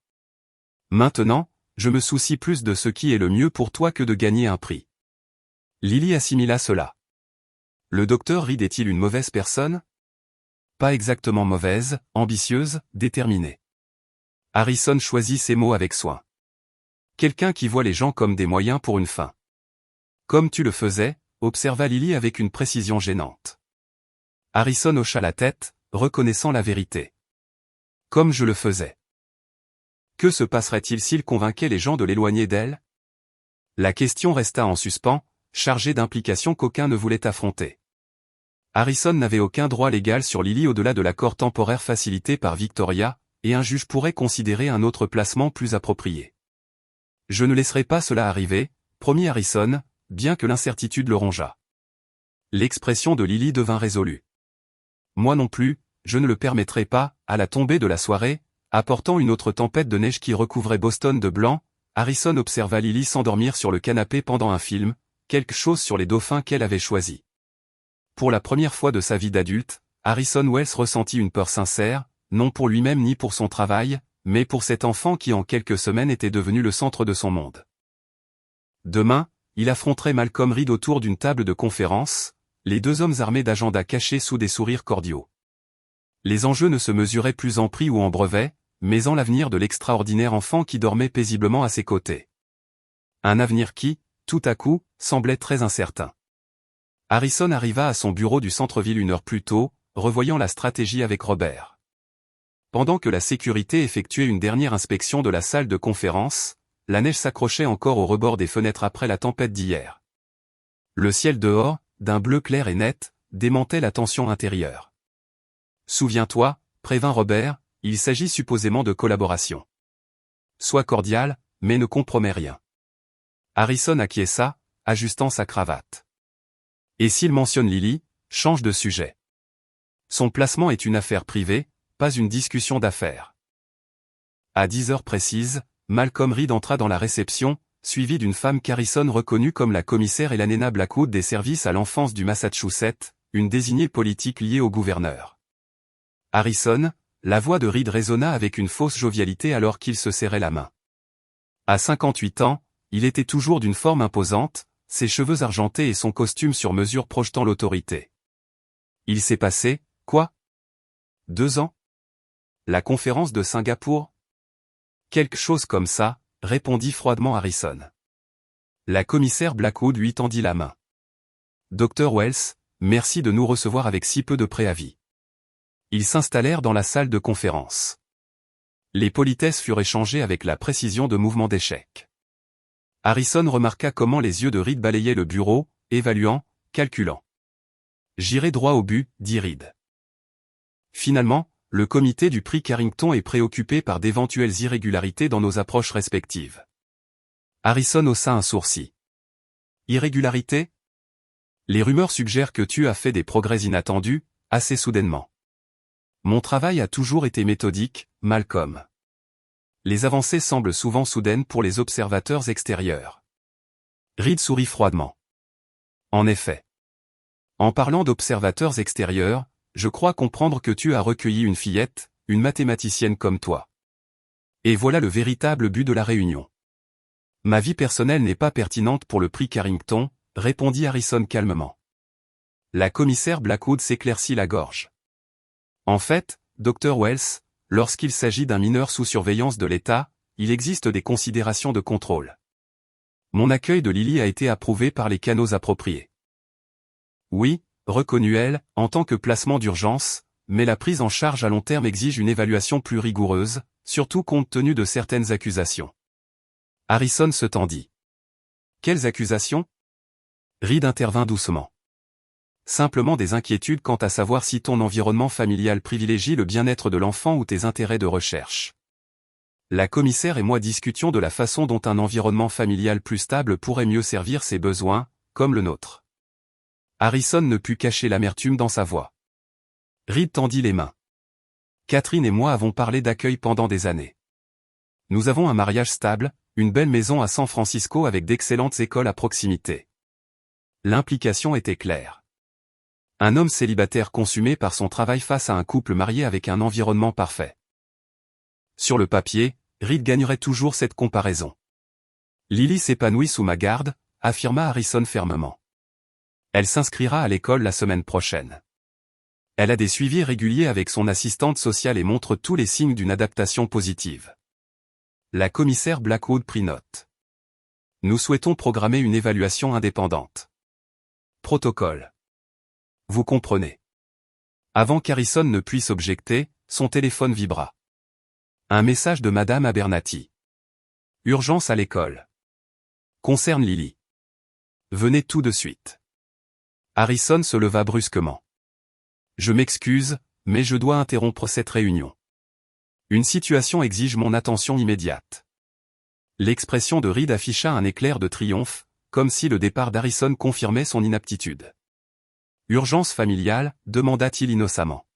Maintenant, je me soucie plus de ce qui est le mieux pour toi que de gagner un prix. Lily assimila cela. Le docteur Reed est-il une mauvaise personne? Pas exactement mauvaise, ambitieuse, déterminée. Harrison choisit ses mots avec soin. Quelqu'un qui voit les gens comme des moyens pour une fin. Comme tu le faisais, observa Lily avec une précision gênante. Harrison hocha la tête, reconnaissant la vérité. Comme je le faisais. Que se passerait-il s'il convainquait les gens de l'éloigner d'elle? La question resta en suspens, chargée d'implications qu'aucun ne voulait affronter. Harrison n'avait aucun droit légal sur Lily au-delà de l'accord temporaire facilité par Victoria, et un juge pourrait considérer un autre placement plus approprié. Je ne laisserai pas cela arriver, promit Harrison, bien que l'incertitude le rongeât. L'expression de Lily devint résolue. Moi non plus, je ne le permettrai pas, à la tombée de la soirée, apportant une autre tempête de neige qui recouvrait Boston de blanc, Harrison observa Lily s'endormir sur le canapé pendant un film, quelque chose sur les dauphins qu'elle avait choisis. Pour la première fois de sa vie d'adulte, Harrison Wells ressentit une peur sincère, non pour lui-même ni pour son travail, mais pour cet enfant qui en quelques semaines était devenu le centre de son monde. Demain, il affronterait Malcolm Reed autour d'une table de conférence, les deux hommes armés d'agendas cachés sous des sourires cordiaux. Les enjeux ne se mesuraient plus en prix ou en brevets, mais en l'avenir de l'extraordinaire enfant qui dormait paisiblement à ses côtés. Un avenir qui, tout à coup, semblait très incertain. Harrison arriva à son bureau du centre-ville une heure plus tôt, revoyant la stratégie avec Robert. Pendant que la sécurité effectuait une dernière inspection de la salle de conférence, la neige s'accrochait encore au rebord des fenêtres après la tempête d'hier. Le ciel dehors, d'un bleu clair et net, démentait la tension intérieure. Souviens-toi, prévint Robert, il s'agit supposément de collaboration. Sois cordial, mais ne compromets rien. Harrison acquiesça, ajustant sa cravate. Et s'il mentionne Lily, change de sujet. Son placement est une affaire privée, pas une discussion d'affaires. À 10 heures précises, Malcolm Reed entra dans la réception, suivi d'une femme qu'Harrison reconnut comme la commissaire Elena Blackwood des services à l'enfance du Massachusetts, une désignée politique liée au gouverneur. Harrison, la voix de Reed résonna avec une fausse jovialité alors qu'il se serrait la main. À 58 ans, il était toujours d'une forme imposante, ses cheveux argentés et son costume sur mesure projetant l'autorité. Il s'est passé, quoi? 2 ans? La conférence de Singapour? Quelque chose comme ça, répondit froidement Harrison. La commissaire Blackwood lui tendit la main. Dr. Wells, merci de nous recevoir avec si peu de préavis. Ils s'installèrent dans la salle de conférence. Les politesses furent échangées avec la précision de mouvements d'échecs. Harrison remarqua comment les yeux de Reed balayaient le bureau, évaluant, calculant. J'irai droit au but, dit Reed. Finalement, le comité du prix Carrington est préoccupé par d'éventuelles irrégularités dans nos approches respectives. Harrison haussa un sourcil. Irrégularités? Les rumeurs suggèrent que tu as fait des progrès inattendus, assez soudainement. Mon travail a toujours été méthodique, Malcolm. Les avancées semblent souvent soudaines pour les observateurs extérieurs. Reed sourit froidement. En effet. En parlant d'observateurs extérieurs, je crois comprendre que tu as recueilli une fillette, une mathématicienne comme toi. Et voilà le véritable but de la réunion. Ma vie personnelle n'est pas pertinente pour le prix Carrington, répondit Harrison calmement. La commissaire Blackwood s'éclaircit la gorge. En fait, Dr. Wells, lorsqu'il s'agit d'un mineur sous surveillance de l'État, il existe des considérations de contrôle. Mon accueil de Lily a été approuvé par les canaux appropriés. Oui, reconnut-elle, en tant que placement d'urgence, mais la prise en charge à long terme exige une évaluation plus rigoureuse, surtout compte tenu de certaines accusations. Harrison se tendit. Quelles accusations? Reed intervint doucement. Simplement des inquiétudes quant à savoir si ton environnement familial privilégie le bien-être de l'enfant ou tes intérêts de recherche. La commissaire et moi discutions de la façon dont un environnement familial plus stable pourrait mieux servir ses besoins, comme le nôtre. Harrison ne put cacher l'amertume dans sa voix. Reed tendit les mains. Catherine et moi avons parlé d'accueil pendant des années. Nous avons un mariage stable, une belle maison à San Francisco avec d'excellentes écoles à proximité. L'implication était claire. Un homme célibataire consumé par son travail face à un couple marié avec un environnement parfait. Sur le papier, Reed gagnerait toujours cette comparaison. Lily s'épanouit sous ma garde, affirma Harrison fermement. Elle s'inscrira à l'école la semaine prochaine. Elle a des suivis réguliers avec son assistante sociale et montre tous les signes d'une adaptation positive. La commissaire Blackwood prit note. Nous souhaitons programmer une évaluation indépendante. Protocole. Vous comprenez. Avant qu'Harrison ne puisse objecter, son téléphone vibra. Un message de Madame Abernathy. Urgence à l'école. Concerne Lily. Venez tout de suite. Harrison se leva brusquement. Je m'excuse, mais je dois interrompre cette réunion. Une situation exige mon attention immédiate. L'expression de Reed afficha un éclair de triomphe, comme si le départ d'Harrison confirmait son inaptitude. Urgence familiale, demanda-t-il innocemment.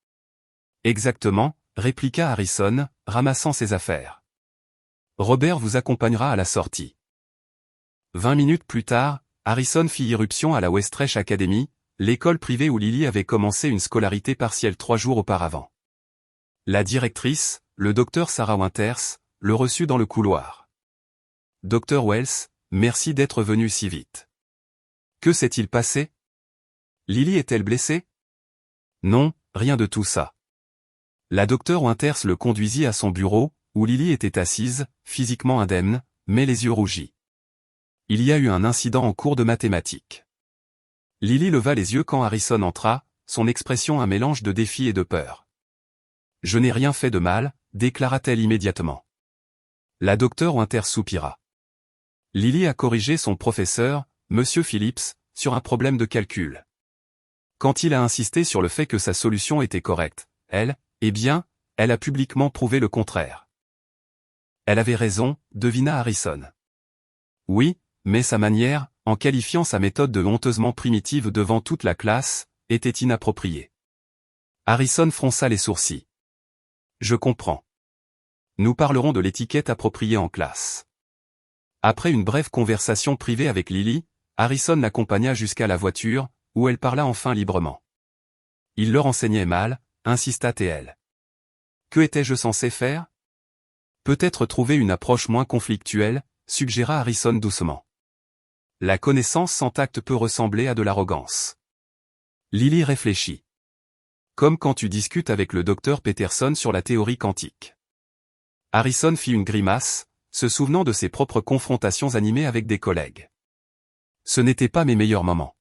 Exactement, répliqua Harrison, ramassant ses affaires. Robert vous accompagnera à la sortie. 20 minutes plus tard, Harrison fit irruption à la Westreach Academy, l'école privée où Lily avait commencé une scolarité partielle 3 jours auparavant. La directrice, le docteur Sarah Winters, le reçut dans le couloir. Dr. Wells, merci d'être venu si vite. Que s'est-il passé? Lily est-elle blessée? Non, rien de tout ça. La docteure Winters le conduisit à son bureau, où Lily était assise, physiquement indemne, mais les yeux rougis. Il y a eu un incident en cours de mathématiques. Lily leva les yeux quand Harrison entra, son expression un mélange de défi et de peur. Je n'ai rien fait de mal, déclara-t-elle immédiatement. La docteure Winters soupira. Lily a corrigé son professeur, Monsieur Phillips, sur un problème de calcul. Quand il a insisté sur le fait que sa solution était correcte, elle a publiquement prouvé le contraire. Elle avait raison, devina Harrison. Oui, mais sa manière, en qualifiant sa méthode de honteusement primitive devant toute la classe, était inappropriée. Harrison fronça les sourcils. Je comprends. Nous parlerons de l'étiquette appropriée en classe. Après une brève conversation privée avec Lily, Harrison l'accompagna jusqu'à la voiture, où elle parla enfin librement. Il leur enseignait mal, insista TL. Que étais-je censé faire? Peut-être trouver une approche moins conflictuelle, suggéra Harrison doucement. La connaissance sans tact peut ressembler à de l'arrogance. Lily réfléchit. Comme quand tu discutes avec le docteur Peterson sur la théorie quantique. Harrison fit une grimace, se souvenant de ses propres confrontations animées avec des collègues. Ce n'étaient pas mes meilleurs moments.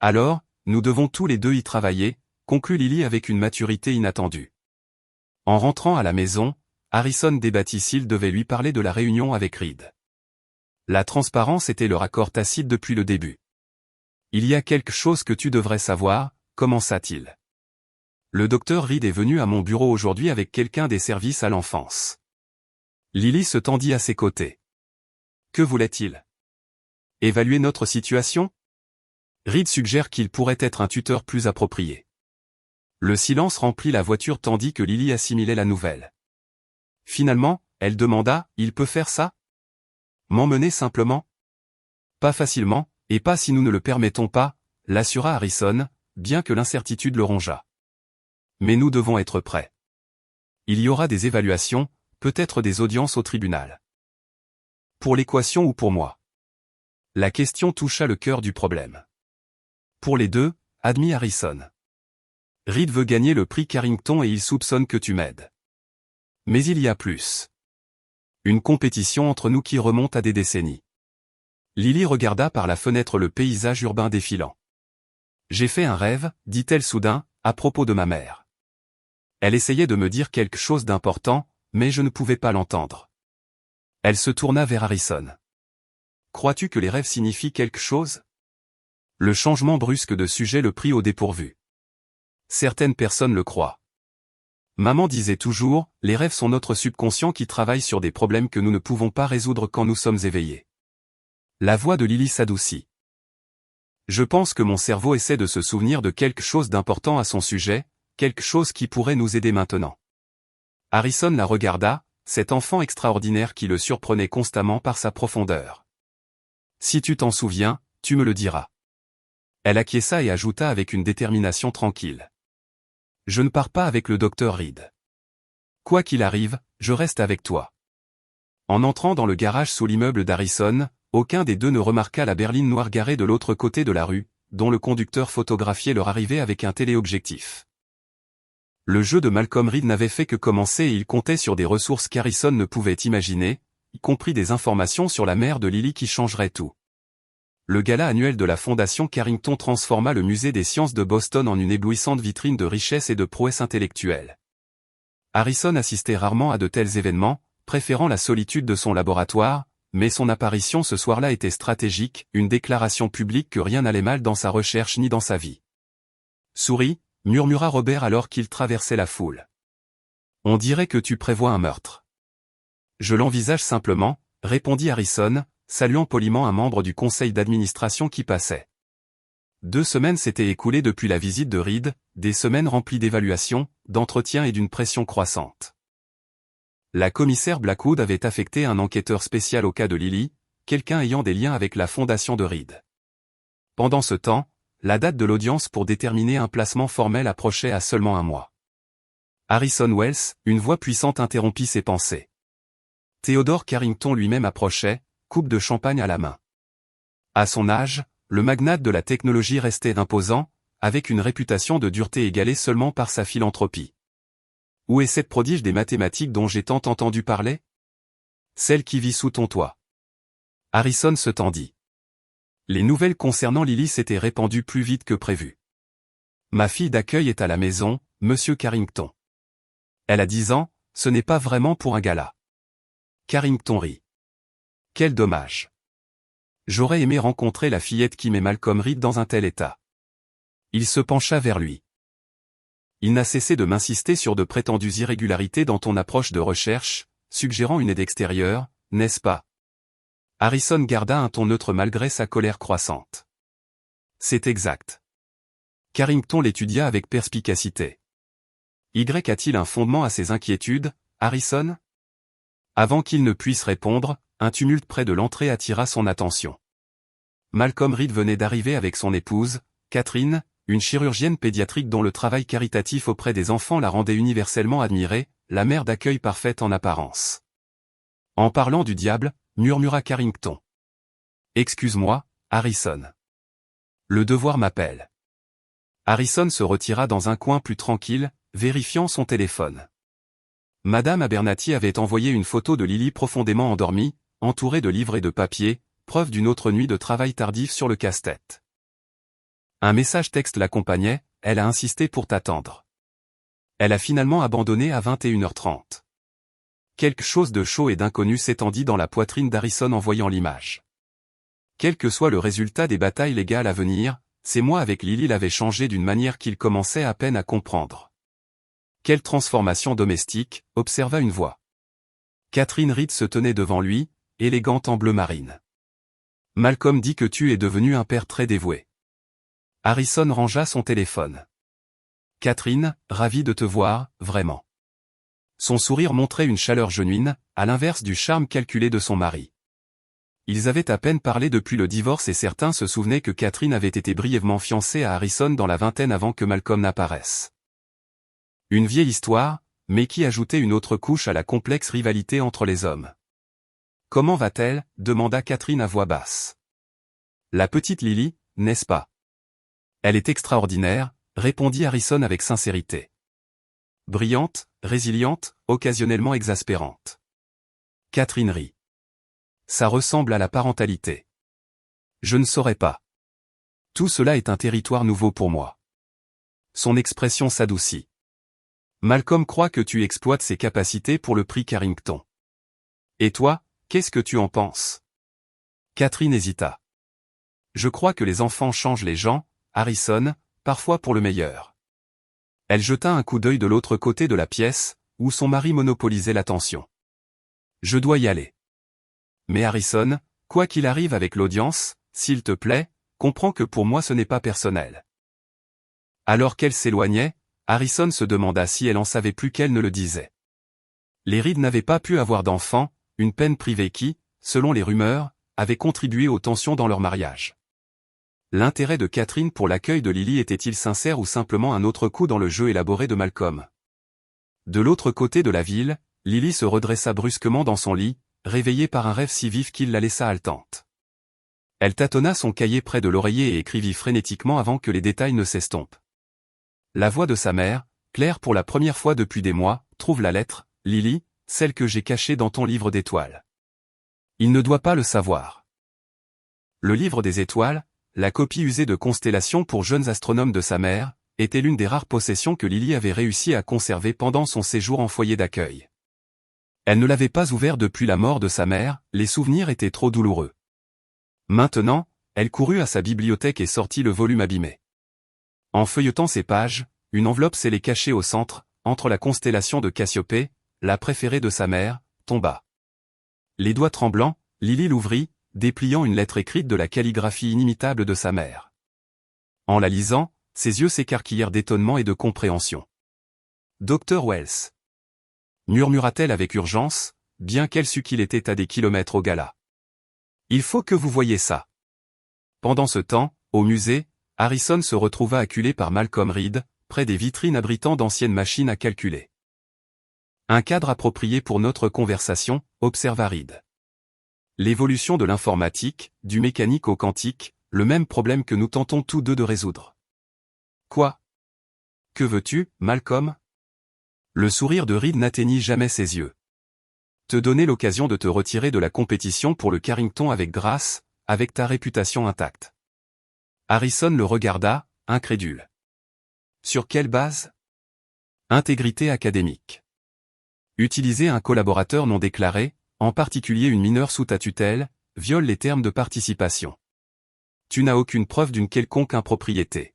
Alors, nous devons tous les deux y travailler, conclut Lily avec une maturité inattendue. En rentrant à la maison, Harrison débattit s'il devait lui parler de la réunion avec Reed. La transparence était leur accord tacite depuis le début. Il y a quelque chose que tu devrais savoir, commença-t-il. Le docteur Reed est venu à mon bureau aujourd'hui avec quelqu'un des services à l'enfance. Lily se tendit à ses côtés. Que voulait-il? Évaluer notre situation? Reed suggère qu'il pourrait être un tuteur plus approprié. Le silence remplit la voiture tandis que Lily assimilait la nouvelle. Finalement, elle demanda, il peut faire ça? M'emmener simplement? Pas facilement, et pas si nous ne le permettons pas, l'assura Harrison, bien que l'incertitude le rongeât. Mais nous devons être prêts. Il y aura des évaluations, peut-être des audiences au tribunal. Pour l'équation ou pour moi? La question toucha le cœur du problème. Pour les deux, admit Harrison. Reed veut gagner le prix Carrington et il soupçonne que tu m'aides. Mais il y a plus. Une compétition entre nous qui remonte à des décennies. Lily regarda par la fenêtre le paysage urbain défilant. J'ai fait un rêve, dit-elle soudain, à propos de ma mère. Elle essayait de me dire quelque chose d'important, mais je ne pouvais pas l'entendre. Elle se tourna vers Harrison. Crois-tu que les rêves signifient quelque chose? Le changement brusque de sujet le prit au dépourvu. Certaines personnes le croient. Maman disait toujours, les rêves sont notre subconscient qui travaille sur des problèmes que nous ne pouvons pas résoudre quand nous sommes éveillés. La voix de Lily s'adoucit. Je pense que mon cerveau essaie de se souvenir de quelque chose d'important à son sujet, quelque chose qui pourrait nous aider maintenant. Harrison la regarda, cet enfant extraordinaire qui le surprenait constamment par sa profondeur. Si tu t'en souviens, tu me le diras. Elle acquiesça et ajouta avec une détermination tranquille. Je ne pars pas avec le docteur Reed. Quoi qu'il arrive, je reste avec toi. En entrant dans le garage sous l'immeuble d'Harrison, aucun des deux ne remarqua la berline noire garée de l'autre côté de la rue, dont le conducteur photographiait leur arrivée avec un téléobjectif. Le jeu de Malcolm Reed n'avait fait que commencer et il comptait sur des ressources qu'Harrison ne pouvait imaginer, y compris des informations sur la mère de Lily qui changeraient tout. Le gala annuel de la Fondation Carrington transforma le musée des sciences de Boston en une éblouissante vitrine de richesse et de prouesse intellectuelle. Harrison assistait rarement à de tels événements, préférant la solitude de son laboratoire, mais son apparition ce soir-là était stratégique, une déclaration publique que rien n'allait mal dans sa recherche ni dans sa vie. Souris, murmura Robert alors qu'il traversait la foule. On dirait que tu prévois un meurtre. Je l'envisage simplement, répondit Harrison, saluant poliment un membre du conseil d'administration qui passait. 2 semaines s'étaient écoulées depuis la visite de Reed, des semaines remplies d'évaluations, d'entretiens et d'une pression croissante. La commissaire Blackwood avait affecté un enquêteur spécial au cas de Lily, quelqu'un ayant des liens avec la fondation de Reed. Pendant ce temps, la date de l'audience pour déterminer un placement formel approchait à seulement 1 mois. Harrison Wells, une voix puissante interrompit ses pensées. Theodore Carrington lui-même approchait, coupe de champagne à la main. À son âge, le magnate de la technologie restait imposant, avec une réputation de dureté égalée seulement par sa philanthropie. Où est cette prodige des mathématiques dont j'ai tant entendu parler? Celle qui vit sous ton toit. Harrison se tendit. Les nouvelles concernant Lily s'étaient répandues plus vite que prévu. Ma fille d'accueil est à la maison, monsieur Carrington. Elle a 10 ans, ce n'est pas vraiment pour un gala. Carrington rit. Quel dommage. J'aurais aimé rencontrer la fillette qui met Malcolm Reed dans un tel état. Il se pencha vers lui. Il n'a cessé de m'insister sur de prétendues irrégularités dans ton approche de recherche, suggérant une aide extérieure, n'est-ce pas? Harrison garda un ton neutre malgré sa colère croissante. C'est exact. Carrington l'étudia avec perspicacité. Y a-t-il un fondement à ces inquiétudes, Harrison? Avant qu'il ne puisse répondre, un tumulte près de l'entrée attira son attention. Malcolm Reed venait d'arriver avec son épouse, Catherine, une chirurgienne pédiatrique dont le travail caritatif auprès des enfants la rendait universellement admirée, la mère d'accueil parfaite en apparence. En parlant du diable, murmura Carrington. Excuse-moi, Harrison. Le devoir m'appelle. Harrison se retira dans un coin plus tranquille, vérifiant son téléphone. Madame Abernathy avait envoyé une photo de Lily profondément endormie, entourée de livres et de papiers, preuve d'une autre nuit de travail tardif sur le casse-tête. Un message texte l'accompagnait, elle a insisté pour t'attendre. Elle a finalement abandonné à 21h30. Quelque chose de chaud et d'inconnu s'étendit dans la poitrine d'Harrison en voyant l'image. Quel que soit le résultat des batailles légales à venir, ses mois avec Lily l'avaient changé d'une manière qu'il commençait à peine à comprendre. Quelle transformation domestique, observa une voix. Catherine Reed se tenait devant lui, élégante en bleu marine. Malcolm dit que tu es devenu un père très dévoué. Harrison rangea son téléphone. Catherine, ravie de te voir, vraiment. Son sourire montrait une chaleur genuine, à l'inverse du charme calculé de son mari. Ils avaient à peine parlé depuis le divorce et certains se souvenaient que Catherine avait été brièvement fiancée à Harrison dans la vingtaine avant que Malcolm n'apparaisse. Une vieille histoire, mais qui ajoutait une autre couche à la complexe rivalité entre les hommes. « Comment va-t-elle » demanda Catherine à voix basse. « La petite Lily, n'est-ce pas ?»« Elle est extraordinaire », répondit Harrison avec sincérité. « Brillante, résiliente, occasionnellement exaspérante. » Catherine rit. Ça ressemble à la parentalité. Je ne saurais pas. Tout cela est un territoire nouveau pour moi. Son expression s'adoucit. Malcolm croit que tu exploites ses capacités pour le prix Carrington. Et toi, qu'est-ce que tu en penses? Catherine hésita. Je crois que les enfants changent les gens, Harrison, parfois pour le meilleur. Elle jeta un coup d'œil de l'autre côté de la pièce, où son mari monopolisait l'attention. Je dois y aller. Mais Harrison, quoi qu'il arrive avec l'audience, s'il te plaît, comprends que pour moi ce n'est pas personnel. Alors qu'elle s'éloignait, Harrison se demanda si elle en savait plus qu'elle ne le disait. Les Reed n'avaient pas pu avoir d'enfants, une peine privée qui, selon les rumeurs, avait contribué aux tensions dans leur mariage. L'intérêt de Catherine pour l'accueil de Lily était-il sincère ou simplement un autre coup dans le jeu élaboré de Malcolm? De l'autre côté de la ville, Lily se redressa brusquement dans son lit, réveillée par un rêve si vif qu'il la laissa haletante. Elle tâtonna son cahier près de l'oreiller et écrivit frénétiquement avant que les détails ne s'estompent. La voix de sa mère, claire pour la première fois depuis des mois, trouve la lettre, Lily, celle que j'ai cachée dans ton livre d'étoiles. Il ne doit pas le savoir. Le livre des étoiles, la copie usée de constellations pour jeunes astronomes de sa mère, était l'une des rares possessions que Lily avait réussi à conserver pendant son séjour en foyer d'accueil. Elle ne l'avait pas ouvert depuis la mort de sa mère, les souvenirs étaient trop douloureux. Maintenant, elle courut à sa bibliothèque et sortit le volume abîmé. En feuilletant ces pages, une enveloppe scellée cachée au centre, entre la constellation de Cassiopée, la préférée de sa mère, tomba. Les doigts tremblants, Lily l'ouvrit, dépliant une lettre écrite de la calligraphie inimitable de sa mère. En la lisant, ses yeux s'écarquillèrent d'étonnement et de compréhension. « Dr. Wells » murmura-t-elle avec urgence, bien qu'elle sût qu'il était à des kilomètres au gala. « Il faut que vous voyiez ça. » Pendant ce temps, au musée, Harrison se retrouva acculé par Malcolm Reed, près des vitrines abritant d'anciennes machines à calculer. « Un cadre approprié pour notre conversation, observa Reed. L'évolution de l'informatique, du mécanique au quantique, le même problème que nous tentons tous deux de résoudre. » Quoi? Que veux-tu, Malcolm? Le sourire de Reed n'atteignit jamais ses yeux. Te donner l'occasion de te retirer de la compétition pour le Carrington avec grâce, avec ta réputation intacte. Harrison le regarda, incrédule. Sur quelle base? Intégrité académique. Utiliser un collaborateur non déclaré, en particulier une mineure sous ta tutelle, viole les termes de participation. Tu n'as aucune preuve d'une quelconque impropriété.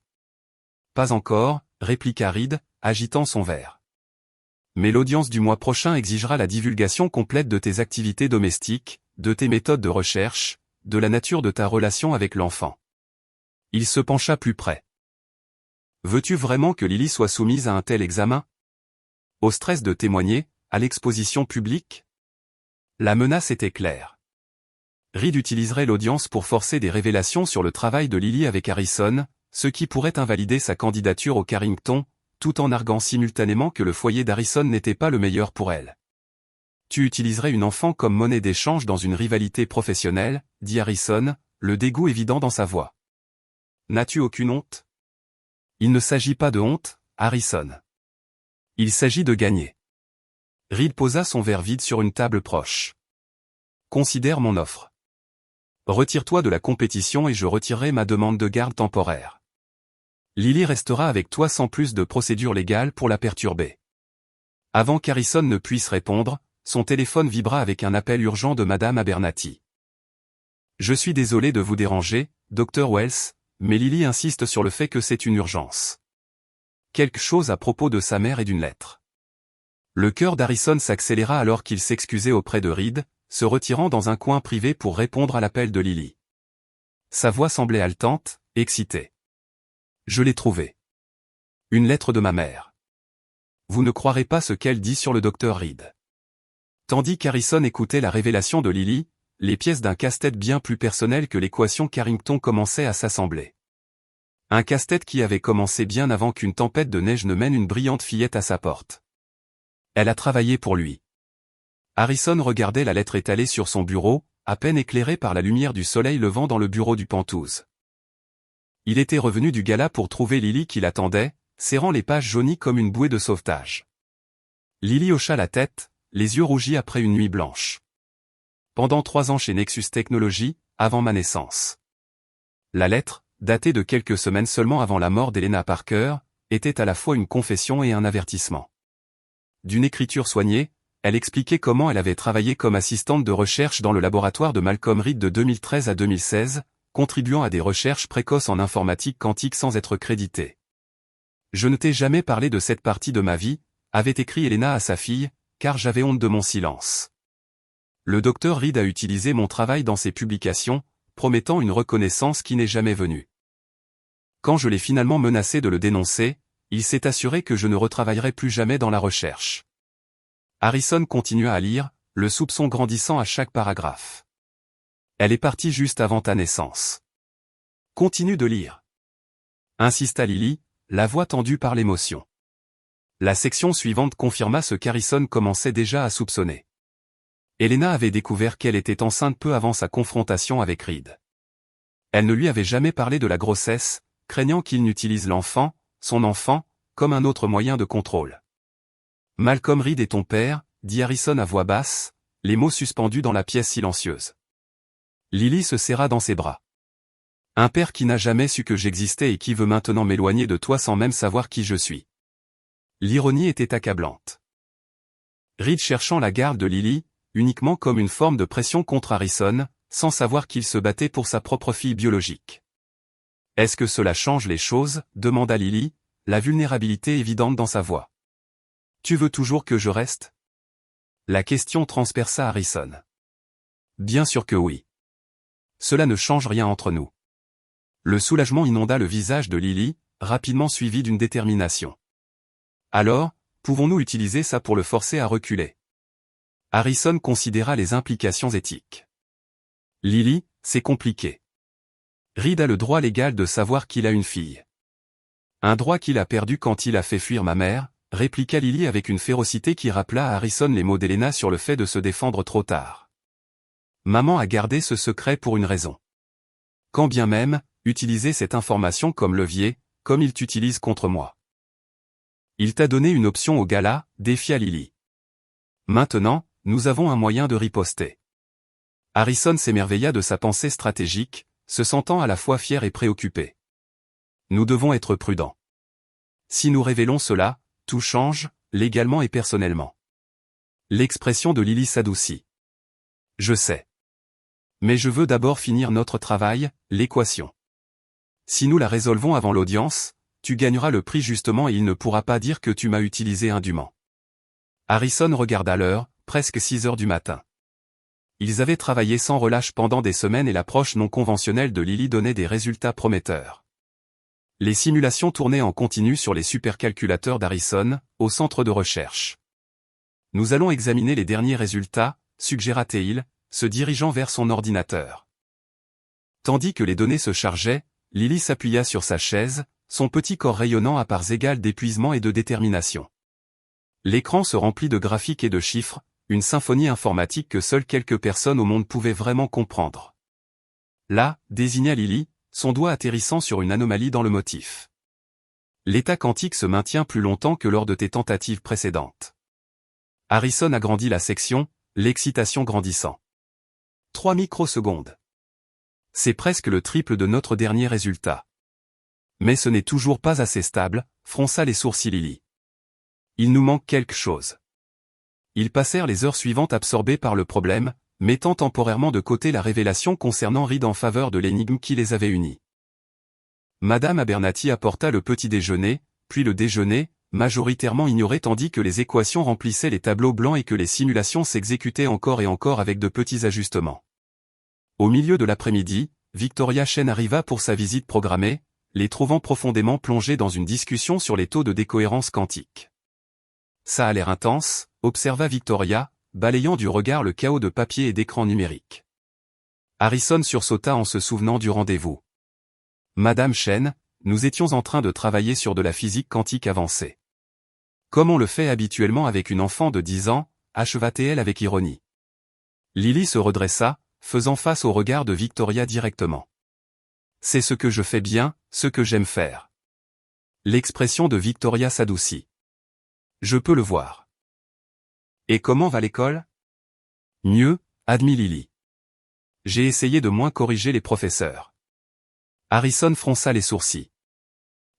Pas encore, répliqua Reed, agitant son verre. Mais l'audience du mois prochain exigera la divulgation complète de tes activités domestiques, de tes méthodes de recherche, de la nature de ta relation avec l'enfant. Il se pencha plus près. Veux-tu vraiment que Lily soit soumise à un tel examen? Au stress de témoigner, à l'exposition publique? La menace était claire. Reed utiliserait l'audience pour forcer des révélations sur le travail de Lily avec Harrison, ce qui pourrait invalider sa candidature au Carrington, tout en arguant simultanément que le foyer d'Harrison n'était pas le meilleur pour elle. Tu utiliserais une enfant comme monnaie d'échange dans une rivalité professionnelle, dit Harrison, le dégoût évident dans sa voix. N'as-tu aucune honte? Il ne s'agit pas de honte, Harrison. Il s'agit de gagner. Reed posa son verre vide sur une table proche. Considère mon offre. Retire-toi de la compétition et je retirerai ma demande de garde temporaire. Lily restera avec toi sans plus de procédure légale pour la perturber. Avant qu'Harrison ne puisse répondre, son téléphone vibra avec un appel urgent de Madame Abernathy. Je suis désolé de vous déranger, Dr. Wells, mais Lily insiste sur le fait que c'est une urgence. Quelque chose à propos de sa mère et d'une lettre. Le cœur d'Harrison s'accéléra alors qu'il s'excusait auprès de Reed, se retirant dans un coin privé pour répondre à l'appel de Lily. Sa voix semblait haletante, excitée. Je l'ai trouvée. Une lettre de ma mère. Vous ne croirez pas ce qu'elle dit sur le docteur Reed. Tandis qu'Harrison écoutait la révélation de Lily, les pièces d'un casse-tête bien plus personnel que l'équation Carrington commençaient à s'assembler. Un casse-tête qui avait commencé bien avant qu'une tempête de neige ne mène une brillante fillette à sa porte. Elle a travaillé pour lui. Harrison regardait la lettre étalée sur son bureau, à peine éclairée par la lumière du soleil levant dans le bureau du Penthouse. Il était revenu du gala pour trouver Lily qui l'attendait, serrant les pages jaunies comme une bouée de sauvetage. Lily hocha la tête, les yeux rougis après une nuit blanche. Pendant 3 ans chez Nexus Technologies, avant ma naissance. La lettre, datée de quelques semaines seulement avant la mort d'Helena Parker, était à la fois une confession et un avertissement. D'une écriture soignée, elle expliquait comment elle avait travaillé comme assistante de recherche dans le laboratoire de Malcolm Reed de 2013 à 2016, contribuant à des recherches précoces en informatique quantique sans être créditée. Je ne t'ai jamais parlé de cette partie de ma vie, avait écrit Helena à sa fille, car j'avais honte de mon silence. Le docteur Reed a utilisé mon travail dans ses publications, promettant une reconnaissance qui n'est jamais venue. Quand je l'ai finalement menacé de le dénoncer, il s'est assuré que je ne retravaillerai plus jamais dans la recherche. Harrison continua à lire, le soupçon grandissant à chaque paragraphe. Elle est partie juste avant ta naissance. Continue de lire. Insista Lily, la voix tendue par l'émotion. La section suivante confirma ce qu'Harrison commençait déjà à soupçonner. Helena avait découvert qu'elle était enceinte peu avant sa confrontation avec Reed. Elle ne lui avait jamais parlé de la grossesse, craignant qu'il n'utilise l'enfant, son enfant, comme un autre moyen de contrôle. Malcolm Reed est ton père, dit Harrison à voix basse, les mots suspendus dans la pièce silencieuse. Lily se serra dans ses bras. Un père qui n'a jamais su que j'existais et qui veut maintenant m'éloigner de toi sans même savoir qui je suis. L'ironie était accablante. Reed cherchant la garde de Lily, uniquement comme une forme de pression contre Harrison, sans savoir qu'il se battait pour sa propre fille biologique. Est-ce que cela change les choses, demanda Lily, la vulnérabilité évidente dans sa voix. Tu veux toujours que je reste? La question transperça Harrison. Bien sûr que oui. Cela ne change rien entre nous. Le soulagement inonda le visage de Lily, rapidement suivi d'une détermination. Alors, pouvons-nous utiliser ça pour le forcer à reculer? Harrison considéra les implications éthiques. Lily, c'est compliqué. Reed a le droit légal de savoir qu'il a une fille. Un droit qu'il a perdu quand il a fait fuir ma mère, répliqua Lily avec une férocité qui rappela à Harrison les mots d'Helena sur le fait de se défendre trop tard. Maman a gardé ce secret pour une raison. Quand bien même, utiliser cette information comme levier, comme il t'utilise contre moi. Il t'a donné une option au gala, défia Lily. Maintenant, nous avons un moyen de riposter. Harrison s'émerveilla de sa pensée stratégique, se sentant à la fois fier et préoccupé. Nous devons être prudents. Si nous révélons cela, tout change, légalement et personnellement. L'expression de Lily s'adoucit. Je sais. Mais je veux d'abord finir notre travail, l'équation. Si nous la résolvons avant l'audience, tu gagneras le prix justement et il ne pourra pas dire que tu m'as utilisé indûment. Harrison regarda l'heure, presque 6 heures du matin. Ils avaient travaillé sans relâche pendant des semaines et l'approche non conventionnelle de Lily donnait des résultats prometteurs. Les simulations tournaient en continu sur les supercalculateurs d'Harrison, au centre de recherche. Nous allons examiner les derniers résultats, suggéra-t-il, se dirigeant vers son ordinateur. Tandis que les données se chargeaient, Lily s'appuya sur sa chaise, son petit corps rayonnant à parts égales d'épuisement et de détermination. L'écran se remplit de graphiques et de chiffres, une symphonie informatique que seules quelques personnes au monde pouvaient vraiment comprendre. Là, désigna Lily, son doigt atterrissant sur une anomalie dans le motif. L'état quantique se maintient plus longtemps que lors de tes tentatives précédentes. Harrison agrandit la section, l'excitation grandissant. 3 microsecondes. C'est presque le triple de notre dernier résultat. Mais ce n'est toujours pas assez stable, fronça les sourcils Lily. Il nous manque quelque chose. Ils passèrent les heures suivantes absorbés par le problème, mettant temporairement de côté la révélation concernant Reed en faveur de l'énigme qui les avait unis. Madame Abernathy apporta le petit déjeuner, puis le déjeuner, majoritairement ignoré tandis que les équations remplissaient les tableaux blancs et que les simulations s'exécutaient encore et encore avec de petits ajustements. Au milieu de l'après-midi, Victoria Chen arriva pour sa visite programmée, les trouvant profondément plongés dans une discussion sur les taux de décohérence quantique. Ça a l'air intense, observa Victoria, balayant du regard le chaos de papier et d'écran numérique. Harrison sursauta en se souvenant du rendez-vous. Madame Chen, nous étions en train de travailler sur de la physique quantique avancée. Comme on le fait habituellement avec une enfant de 10 ans, acheva-t-elle avec ironie. Lily se redressa, faisant face au regard de Victoria directement. C'est ce que je fais bien, ce que j'aime faire. L'expression de Victoria s'adoucit. Je peux le voir. Et comment va l'école? Mieux, admit Lily. J'ai essayé de moins corriger les professeurs. Harrison fronça les sourcils.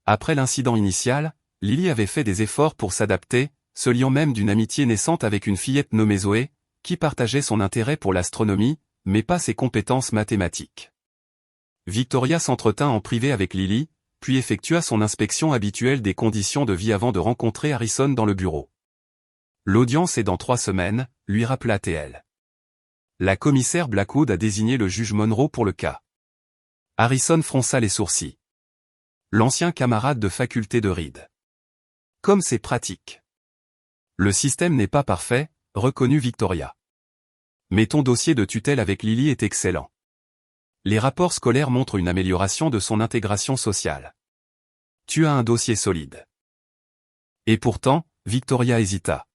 Après l'incident initial, Lily avait fait des efforts pour s'adapter, se liant même d'une amitié naissante avec une fillette nommée Zoé, qui partageait son intérêt pour l'astronomie, mais pas ses compétences mathématiques. Victoria s'entretint en privé avec Lily, puis effectua son inspection habituelle des conditions de vie avant de rencontrer Harrison dans le bureau. L'audience est dans 3 semaines, lui rappela-t-elle. La commissaire Blackwood a désigné le juge Monroe pour le cas. Harrison fronça les sourcils. L'ancien camarade de faculté de Reed. Comme c'est pratique. Le système n'est pas parfait, reconnut Victoria. Mais ton dossier de tutelle avec Lily est excellent. Les rapports scolaires montrent une amélioration de son intégration sociale. Tu as un dossier solide. Et pourtant, Victoria hésita.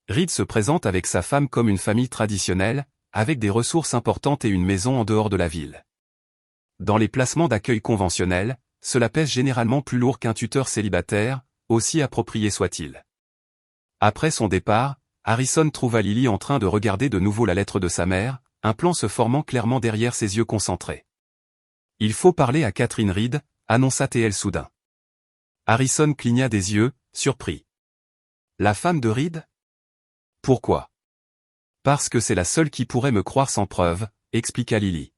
Reed se présente avec sa femme comme une famille traditionnelle, avec des ressources importantes et une maison en dehors de la ville. Dans les placements d'accueil conventionnels, cela pèse généralement plus lourd qu'un tuteur célibataire, aussi approprié soit-il. Après son départ, Harrison trouva Lily en train de regarder de nouveau la lettre de sa mère, un plan se formant clairement derrière ses yeux concentrés. Il faut parler à Catherine Reed, annonça-t-elle soudain. Harrison cligna des yeux, surpris. La femme de Reed? Pourquoi? Parce que c'est la seule qui pourrait me croire sans preuve, expliqua Lily.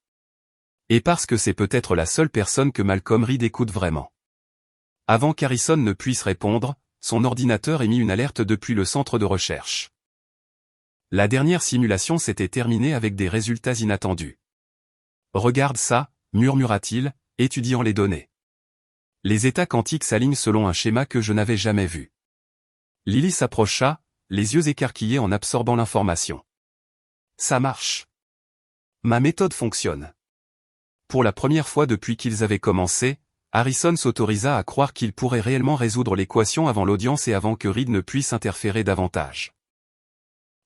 Et parce que c'est peut-être la seule personne que Malcolm Reed écoute vraiment. Avant qu'Harrison ne puisse répondre, son ordinateur émit une alerte depuis le centre de recherche. La dernière simulation s'était terminée avec des résultats inattendus. Regarde ça, murmura-t-il, étudiant les données. Les états quantiques s'alignent selon un schéma que je n'avais jamais vu. Lily s'approcha, les yeux écarquillés en absorbant l'information. Ça marche. Ma méthode fonctionne. Pour la première fois depuis qu'ils avaient commencé, Harrison s'autorisa à croire qu'il pourrait réellement résoudre l'équation avant l'audience et avant que Reed ne puisse interférer davantage.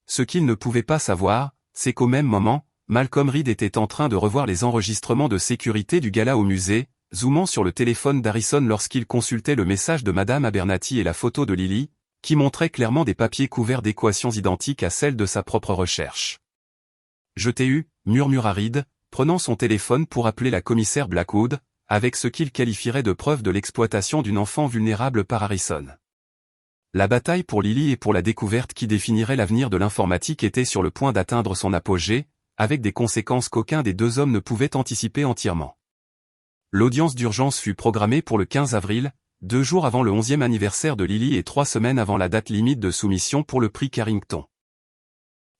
Ce qu'il ne pouvait pas savoir, c'est qu'au même moment, Malcolm Reed était en train de revoir les enregistrements de sécurité du gala au musée, zoomant sur le téléphone d'Harrison lorsqu'il consultait le message de Madame Abernathy et la photo de Lily, qui montrait clairement des papiers couverts d'équations identiques à celles de sa propre recherche. Je t'ai eu, murmura Reed, prenant son téléphone pour appeler la commissaire Blackwood, avec ce qu'il qualifierait de preuve de l'exploitation d'une enfant vulnérable par Harrison. La bataille pour Lily et pour la découverte qui définirait l'avenir de l'informatique était sur le point d'atteindre son apogée, avec des conséquences qu'aucun des deux hommes ne pouvait anticiper entièrement. L'audience d'urgence fut programmée pour le 15 avril, 2 jours avant le 11e anniversaire de Lily et 3 semaines avant la date limite de soumission pour le prix Carrington.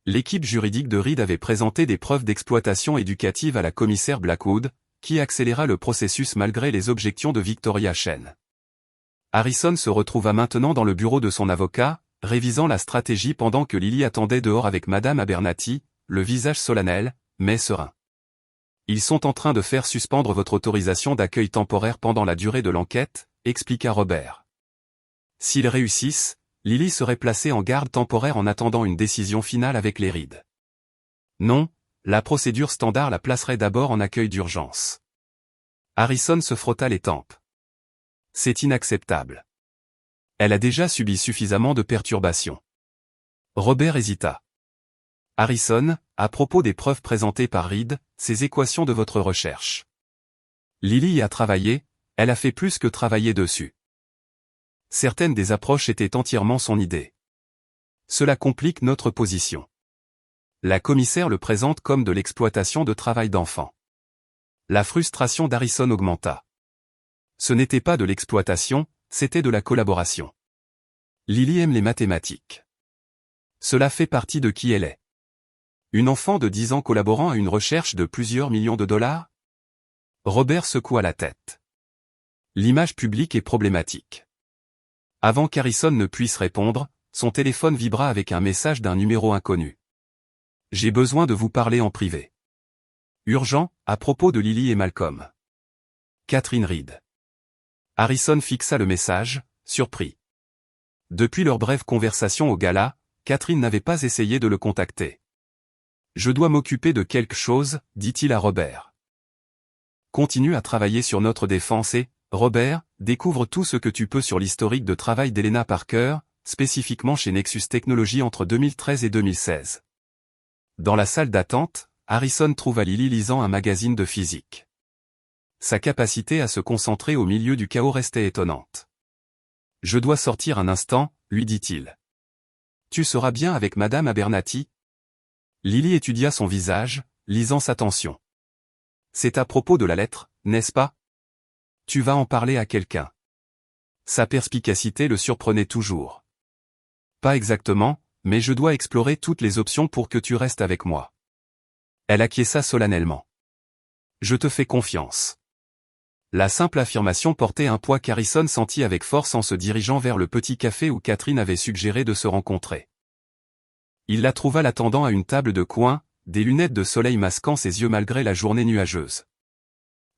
L'équipe juridique de Reed avait présenté des preuves d'exploitation éducative à la commissaire Blackwood, qui accéléra le processus malgré les objections de Victoria Chen. Harrison se retrouva maintenant dans le bureau de son avocat, révisant la stratégie pendant que Lily attendait dehors avec Madame Abernathy, le visage solennel, mais serein. Ils sont en train de faire suspendre votre autorisation d'accueil temporaire pendant la durée de l'enquête, expliqua Robert. S'ils réussissent, Lily serait placée en garde temporaire en attendant une décision finale avec les Reed. Non, la procédure standard la placerait d'abord en accueil d'urgence. Harrison se frotta les tempes. C'est inacceptable. Elle a déjà subi suffisamment de perturbations. Robert hésita. Harrison, à propos des preuves présentées par Reed, ces équations de votre recherche. Lily y a travaillé, elle a fait plus que travailler dessus. Certaines des approches étaient entièrement son idée. Cela complique notre position. La commissaire le présente comme de l'exploitation de travail d'enfant. La frustration d'Harrison augmenta. Ce n'était pas de l'exploitation, c'était de la collaboration. Lily aime les mathématiques. Cela fait partie de qui elle est. Une enfant de 10 ans collaborant à une recherche de plusieurs millions de dollars? Robert secoua la tête. L'image publique est problématique. Avant qu'Harrison ne puisse répondre, son téléphone vibra avec un message d'un numéro inconnu. J'ai besoin de vous parler en privé. Urgent, à propos de Lily et Malcolm. Catherine Reed. Harrison fixa le message, surpris. Depuis leur brève conversation au gala, Catherine n'avait pas essayé de le contacter. Je dois m'occuper de quelque chose, dit-il à Robert. Continue à travailler sur notre défense et, Robert, découvre tout ce que tu peux sur l'historique de travail d'Helena Parker, spécifiquement chez Nexus Technologies entre 2013 et 2016. Dans la salle d'attente, Harrison trouva Lily lisant un magazine de physique. Sa capacité à se concentrer au milieu du chaos restait étonnante. Je dois sortir un instant, lui dit-il. Tu seras bien avec Madame Abernathy? Lily étudia son visage, lisant sa tension. C'est à propos de la lettre, n'est-ce pas? Tu vas en parler à quelqu'un. Sa perspicacité le surprenait toujours. Pas exactement, mais je dois explorer toutes les options pour que tu restes avec moi. Elle acquiesça solennellement. Je te fais confiance. La simple affirmation portait un poids qu'Harrison sentit avec force en se dirigeant vers le petit café où Catherine avait suggéré de se rencontrer. Il la trouva l'attendant à une table de coin, des lunettes de soleil masquant ses yeux malgré la journée nuageuse.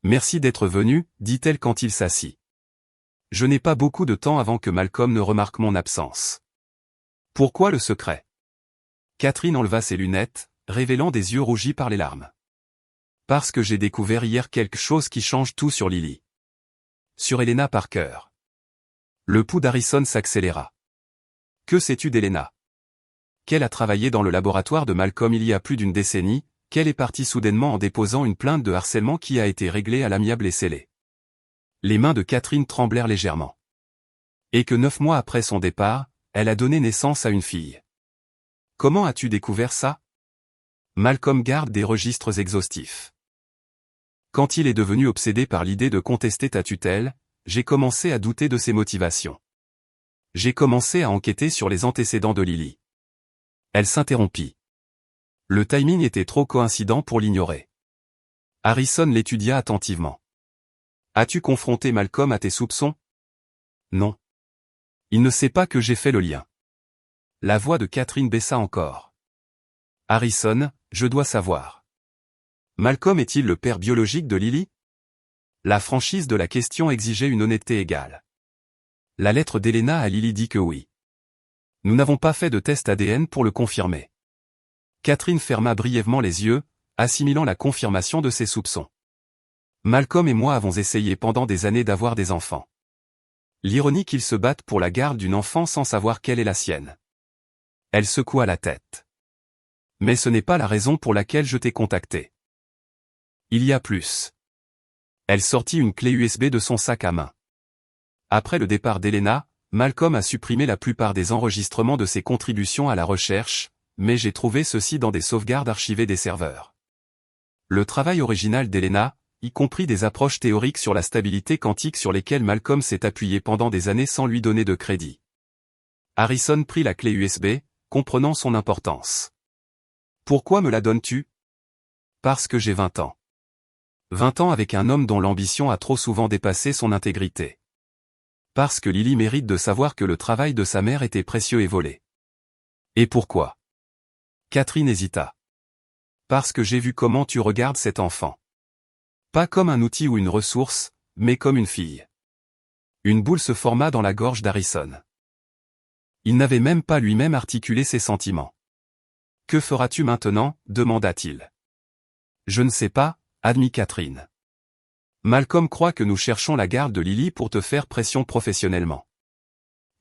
Merci d'être venu, dit-elle quand il s'assit. Je n'ai pas beaucoup de temps avant que Malcolm ne remarque mon absence. Pourquoi le secret? Catherine enleva ses lunettes, révélant des yeux rougis par les larmes. Parce que j'ai découvert hier quelque chose qui change tout sur Lily. Sur Helena Parker. Le pouls d'Harrison s'accéléra. Que sais-tu d'Helena? Qu'elle a travaillé dans le laboratoire de Malcolm il y a plus d'une décennie, qu'elle est partie soudainement en déposant une plainte de harcèlement qui a été réglée à l'amiable et scellée. Les mains de Catherine tremblèrent légèrement. Et que 9 mois après son départ, elle a donné naissance à une fille. Comment as-tu découvert ça? Malcolm garde des registres exhaustifs. Quand il est devenu obsédé par l'idée de contester ta tutelle, j'ai commencé à douter de ses motivations. J'ai commencé à enquêter sur les antécédents de Lily. Elle s'interrompit. Le timing était trop coïncident pour l'ignorer. Harrison l'étudia attentivement. As-tu confronté Malcolm à tes soupçons? Non. Il ne sait pas que j'ai fait le lien. La voix de Catherine baissa encore. Harrison, je dois savoir. Malcolm est-il le père biologique de Lily? La franchise de la question exigeait une honnêteté égale. La lettre d'Helena à Lily dit que oui. Nous n'avons pas fait de test ADN pour le confirmer. Catherine ferma brièvement les yeux, assimilant la confirmation de ses soupçons. Malcolm et moi avons essayé pendant des années d'avoir des enfants. L'ironie qu'ils se battent pour la garde d'une enfant sans savoir quelle est la sienne. Elle secoua la tête. Mais ce n'est pas la raison pour laquelle je t'ai contacté. Il y a plus. Elle sortit une clé USB de son sac à main. Après le départ d'Helena, Malcolm a supprimé la plupart des enregistrements de ses contributions à la recherche, mais j'ai trouvé ceci dans des sauvegardes archivées des serveurs. Le travail original d'Helena, y compris des approches théoriques sur la stabilité quantique sur lesquelles Malcolm s'est appuyé pendant des années sans lui donner de crédit. Harrison prit la clé USB, comprenant son importance. Pourquoi me la donnes-tu? Parce que j'ai 20 ans. 20 ans avec un homme dont l'ambition a trop souvent dépassé son intégrité. Parce que Lily mérite de savoir que le travail de sa mère était précieux et volé. Et pourquoi? Catherine hésita. Parce que j'ai vu comment tu regardes cet enfant. Pas comme un outil ou une ressource, mais comme une fille. Une boule se forma dans la gorge d'Harrison. Il n'avait même pas lui-même articulé ses sentiments. Que feras-tu maintenant? Demanda-t-il. Je ne sais pas, admit Catherine. Malcolm croit que nous cherchons la garde de Lily pour te faire pression professionnellement.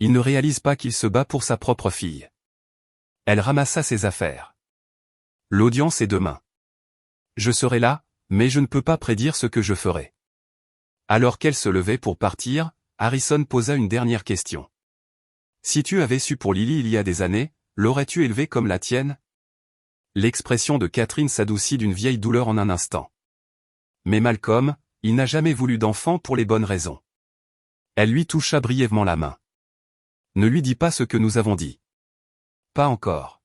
Il ne réalise pas qu'il se bat pour sa propre fille. Elle ramassa ses affaires. L'audience est demain. Je serai là, mais je ne peux pas prédire ce que je ferai. Alors qu'elle se levait pour partir, Harrison posa une dernière question. Si tu avais su pour Lily il y a des années, l'aurais-tu élevée comme la tienne? L'expression de Catherine s'adoucit d'une vieille douleur en un instant. Mais Malcolm, il n'a jamais voulu d'enfant pour les bonnes raisons. Elle lui toucha brièvement la main. Ne lui dis pas ce que nous avons dit. Pas encore.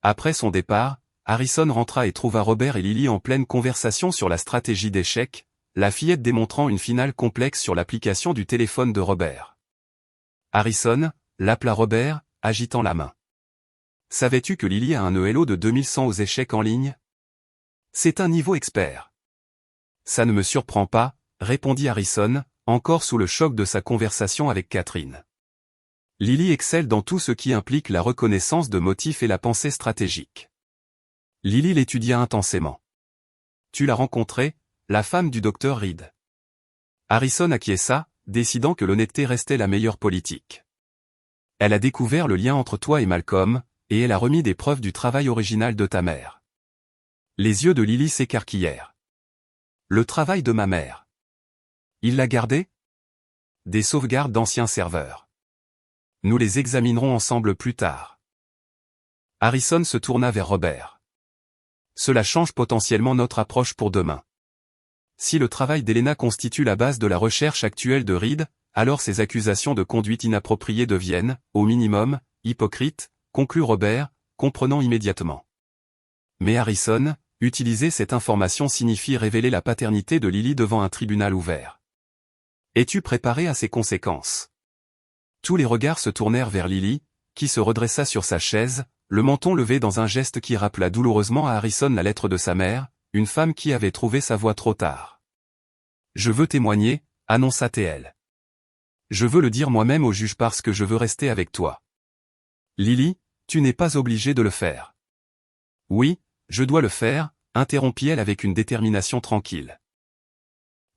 Après son départ, Harrison rentra et trouva Robert et Lily en pleine conversation sur la stratégie d'échec, la fillette démontrant une finale complexe sur l'application du téléphone de Robert. Harrison, l'appela Robert, agitant la main. Savais-tu que Lily a un ELO de 2100 aux échecs en ligne? C'est un niveau expert. Ça ne me surprend pas, répondit Harrison, encore sous le choc de sa conversation avec Catherine. Lily excelle dans tout ce qui implique la reconnaissance de motifs et la pensée stratégique. Lily l'étudia intensément. Tu l'as rencontrée, la femme du docteur Reed. Harrison acquiesça, décidant que l'honnêteté restait la meilleure politique. Elle a découvert le lien entre toi et Malcolm, et elle a remis des preuves du travail original de ta mère. Les yeux de Lily s'écarquillèrent. Le travail de ma mère. Il l'a gardé? Des sauvegardes d'anciens serveurs. Nous les examinerons ensemble plus tard. Harrison se tourna vers Robert. Cela change potentiellement notre approche pour demain. Si le travail d'Elena constitue la base de la recherche actuelle de Reed, alors ces accusations de conduite inappropriée deviennent, au minimum, hypocrites, conclut Robert, comprenant immédiatement. Mais Harrison, utiliser cette information signifie révéler la paternité de Lily devant un tribunal ouvert. Es-tu préparé à ces conséquences? Tous les regards se tournèrent vers Lily, qui se redressa sur sa chaise, le menton levé dans un geste qui rappela douloureusement à Harrison la lettre de sa mère, une femme qui avait trouvé sa voie trop tard. Je veux témoigner, annonça TL. Je veux le dire moi-même au juge parce que je veux rester avec toi. Lily, tu n'es pas obligée de le faire. Oui, je dois le faire, interrompit-elle avec une détermination tranquille.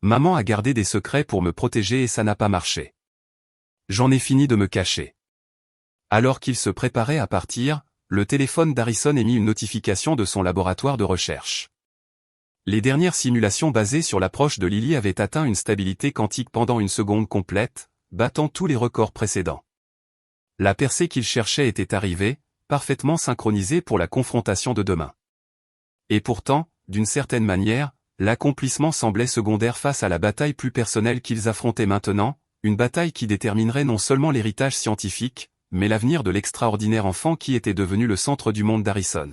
Maman a gardé des secrets pour me protéger et ça n'a pas marché. J'en ai fini de me cacher. Alors qu'il se préparait à partir, le téléphone d'Harrison émit une notification de son laboratoire de recherche. Les dernières simulations basées sur l'approche de Lily avaient atteint une stabilité quantique pendant une seconde complète, battant tous les records précédents. La percée qu'il cherchait était arrivée, parfaitement synchronisée pour la confrontation de demain. Et pourtant, d'une certaine manière, l'accomplissement semblait secondaire face à la bataille plus personnelle qu'ils affrontaient maintenant, une bataille qui déterminerait non seulement l'héritage scientifique, mais l'avenir de l'extraordinaire enfant qui était devenu le centre du monde d'Harrison.